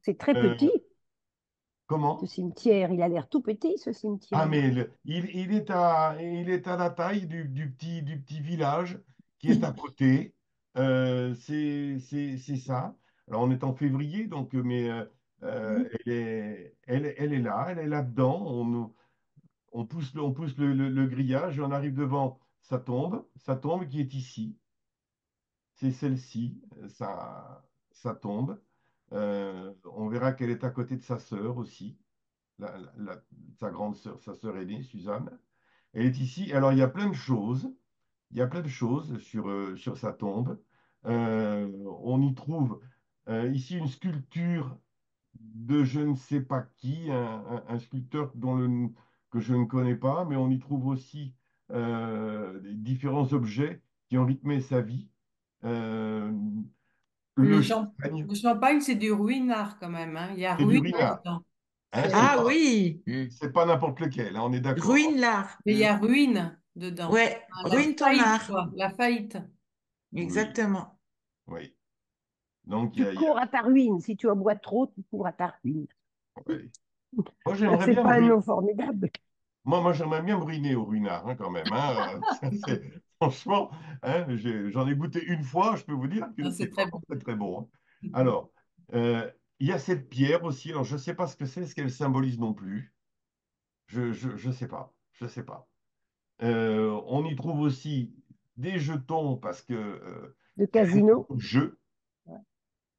S2: C'est très
S1: Euh,
S2: petit, ce
S1: comment?
S2: cimetière. Il a l'air tout petit, ce
S1: Ah,
S2: cimetière.
S1: mais il est à la taille du petit village qui est à côté. C'est ça. Alors, on est en février, donc, mais
S9: Mm.
S1: elle est là, elle est là-dedans. On pousse le grillage et on arrive devant sa tombe qui est ici. C'est celle-ci, sa tombe. On verra qu'elle est à côté de sa sœur aussi, sa grande sœur, sa sœur aînée, Suzanne. Elle est ici. Alors, il y a plein de choses. Il y a plein de choses sur sa tombe. On y trouve ici une sculpture de je ne sais pas qui, un sculpteur que je ne connais pas, mais on y trouve aussi des différents objets qui ont rythmé sa vie. Euh, le
S8: Le,
S1: champagne,
S8: le champagne, c'est du ruinart quand même, hein. Il y a
S1: c'est du
S8: ruine
S1: ruinart.
S8: dedans.
S1: Hein,
S3: Ah oui,
S1: c'est pas n'importe lequel, hein, on est d'accord.
S3: ruine l'art.
S8: Mais il y a ruine dedans.
S3: Ouais,
S8: Hein, la
S3: ruine ton
S8: faillite,
S3: art.
S8: quoi. La faillite.
S1: Oui,
S3: Exactement.
S1: oui. Donc,
S2: Tu cours à ta ruine. Si tu en bois trop, tu cours à ta ruine.
S1: oui. Moi, j'aimerais
S2: C'est
S1: bien
S2: pas un nom formidable.
S1: Moi, j'aimerais bien me ruiner au ruinard, hein, quand même. Hein. Franchement, hein, j'en ai goûté une fois, je peux vous dire que
S8: Ah,
S1: c'est
S8: c'est très
S1: pas
S8: bon.
S1: très, très bon. Hein. Alors, il y a cette pierre aussi. Alors, je ne sais pas ce qu'elle symbolise non plus. Je sais pas. Je sais pas. On y trouve aussi des jetons parce que
S2: De
S1: elle aime
S2: casino.
S1: beaucoup le jeu.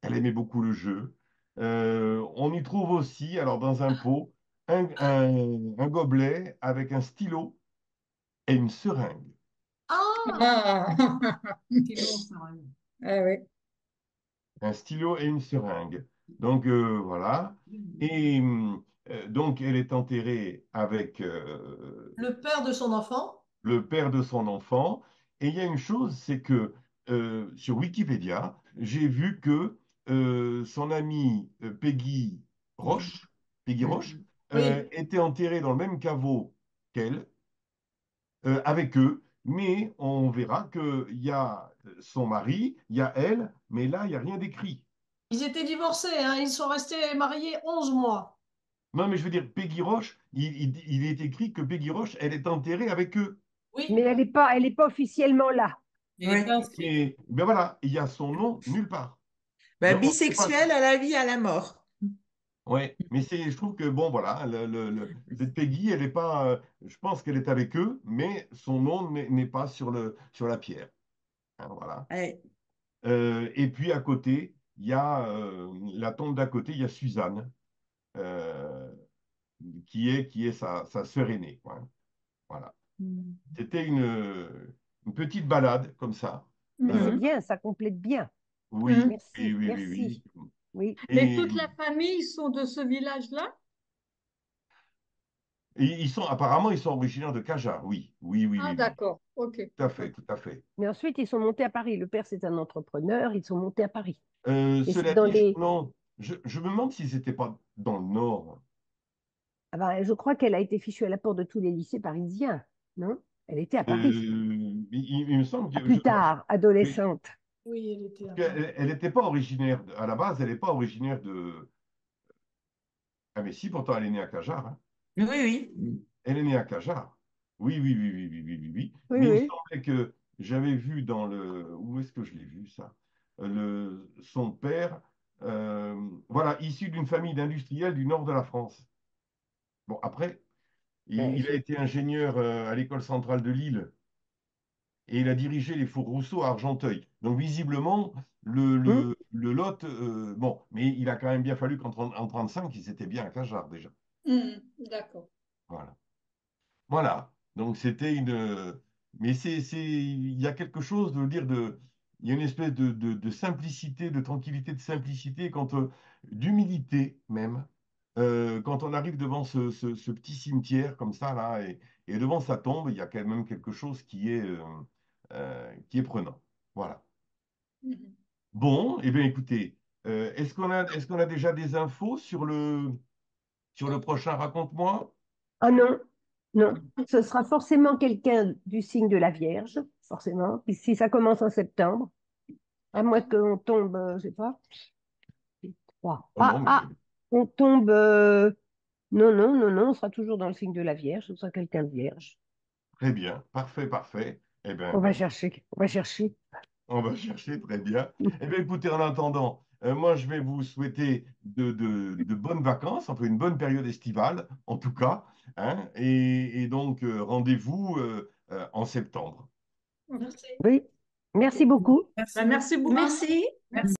S1: Elle aimait beaucoup le jeu. On y trouve aussi, alors dans un pot, un gobelet avec un stylo et une seringue.
S5: Ah,
S9: Ah,
S8: Sinon, ça va.
S9: ah oui.
S1: Un stylo et une seringue. Donc voilà. Et donc elle est enterrée avec
S5: le père de son enfant.
S1: le père de son enfant. Et il y a une chose, c'est que sur Wikipédia, j'ai vu que son amie Peggy Roche,
S5: Oui.
S1: était enterrée dans le même caveau qu'elle, avec eux, mais on verra qu'il y a son mari, il y a elle, mais là, il n'y a rien d'écrit.
S5: Ils étaient divorcés, hein. Ils sont restés mariés 11 mois.
S1: Non, mais je veux dire, Peggy Roche, il est écrit que Peggy Roche, elle est enterrée avec eux.
S5: Oui.
S2: Mais elle est pas officiellement là.
S8: Il n'est pas
S3: Ouais.
S8: inscrit.
S1: Et ben voilà, il y a son nom nulle part.
S3: Bah,
S1: Donc, on ne sait pas.
S3: bisexuel à la vie, à la mort.
S1: Ouais, mais je trouve que bon, voilà, cette Peggy, elle est pas, je pense qu'elle est avec eux, mais son nom n'est pas sur la pierre. Hein, voilà.
S3: Ouais.
S1: Et puis à côté, il y a la tombe d'à côté, il y a Suzanne, euh, qui est sa sœur aînée, quoi, hein. Voilà. C'était une petite balade comme ça.
S2: Mais c'est
S1: Euh,
S9: Mhm.
S2: bien, ça complète bien.
S1: oui, oui,
S2: Merci,
S1: oui, oui,
S2: merci.
S1: oui.
S2: Oui.
S9: Mais
S1: Et,
S9: toute la famille sont de ce village-là?
S1: apparemment, ils sont originaires de Cajar, oui, oui, oui,
S9: Ah,
S1: oui, oui.
S9: d'accord. OK.
S1: Tout à fait,
S9: OK.
S1: tout à fait.
S2: Mais ensuite, ils sont montés à Paris. Le père, c'est un entrepreneur. Ils sont montés à Paris. Et c'est
S1: Cela
S2: dans
S1: dit,
S2: les.
S1: non, je me demande si c'était pas dans le Nord.
S2: Ah ben, je crois qu'elle a été fichue à la porte de tous les lycées parisiens. Non? Elle était à Paris.
S1: Il me semble
S2: À
S1: que
S2: plus tard,
S1: oui,
S2: adolescente.
S5: Oui, elle était
S1: parce
S5: à Paris.
S1: qu'elle n'était pas originaire, à la base, elle n'est pas originaire Ah mais si, pourtant elle est née à Cajar, hein.
S3: Oui, oui.
S1: Elle est née à Cajar. Oui, oui, oui, oui, oui, oui, oui, oui.
S2: Oui,
S1: Mais il me
S2: oui.
S1: semblait que j'avais vu dans le... Où est-ce que je l'ai vu, ça? Son père, voilà, issu d'une famille d'industriels du nord de la France. Bon, après,
S2: Ben,
S1: il a été ingénieur à l'école centrale de Lille et il a dirigé les fours Rousseau à Argenteuil. Donc, visiblement,
S2: hmm.
S1: le Lot, bon, mais il a quand même bien fallu en 35, il s'était bien à Cajar déjà.
S9: Mhm. D'accord.
S1: Voilà. Voilà. Donc c'était mais il y a quelque chose de dire il y a une espèce de simplicité, de tranquillité, de simplicité, d'humilité même, quand on arrive devant ce petit cimetière comme ça là, et devant sa tombe, il y a quand même quelque chose qui est prenant. Voilà.
S9: Mhm.
S1: Bon, eh bien écoutez, est-ce qu'on a déjà des infos sur le prochain Raconte-moi?
S2: Ah non, non. Ce sera forcément quelqu'un du signe de la Vierge, forcément. Puis si ça commence en septembre, à moins qu'on tombe, je sais pas, 3.
S1: Oh non, mais
S2: On tombe. Non, non, non, non, on sera toujours dans le signe de la Vierge. Ce sera quelqu'un de vierge.
S1: très bien, parfait, parfait. Eh
S2: On
S1: bien,
S2: va chercher, on va chercher.
S1: on va chercher très bien. Eh bien, écoutez, en attendant, moi, je vais vous souhaiter de bonnes vacances, enfin une bonne période estivale, en tout cas, hein, et donc, rendez-vous en septembre.
S9: OK.
S5: Merci.
S2: Oui, merci beaucoup.
S8: Merci
S9: Ben,
S8: beaucoup.
S9: merci beaucoup.
S3: Merci.
S9: Merci.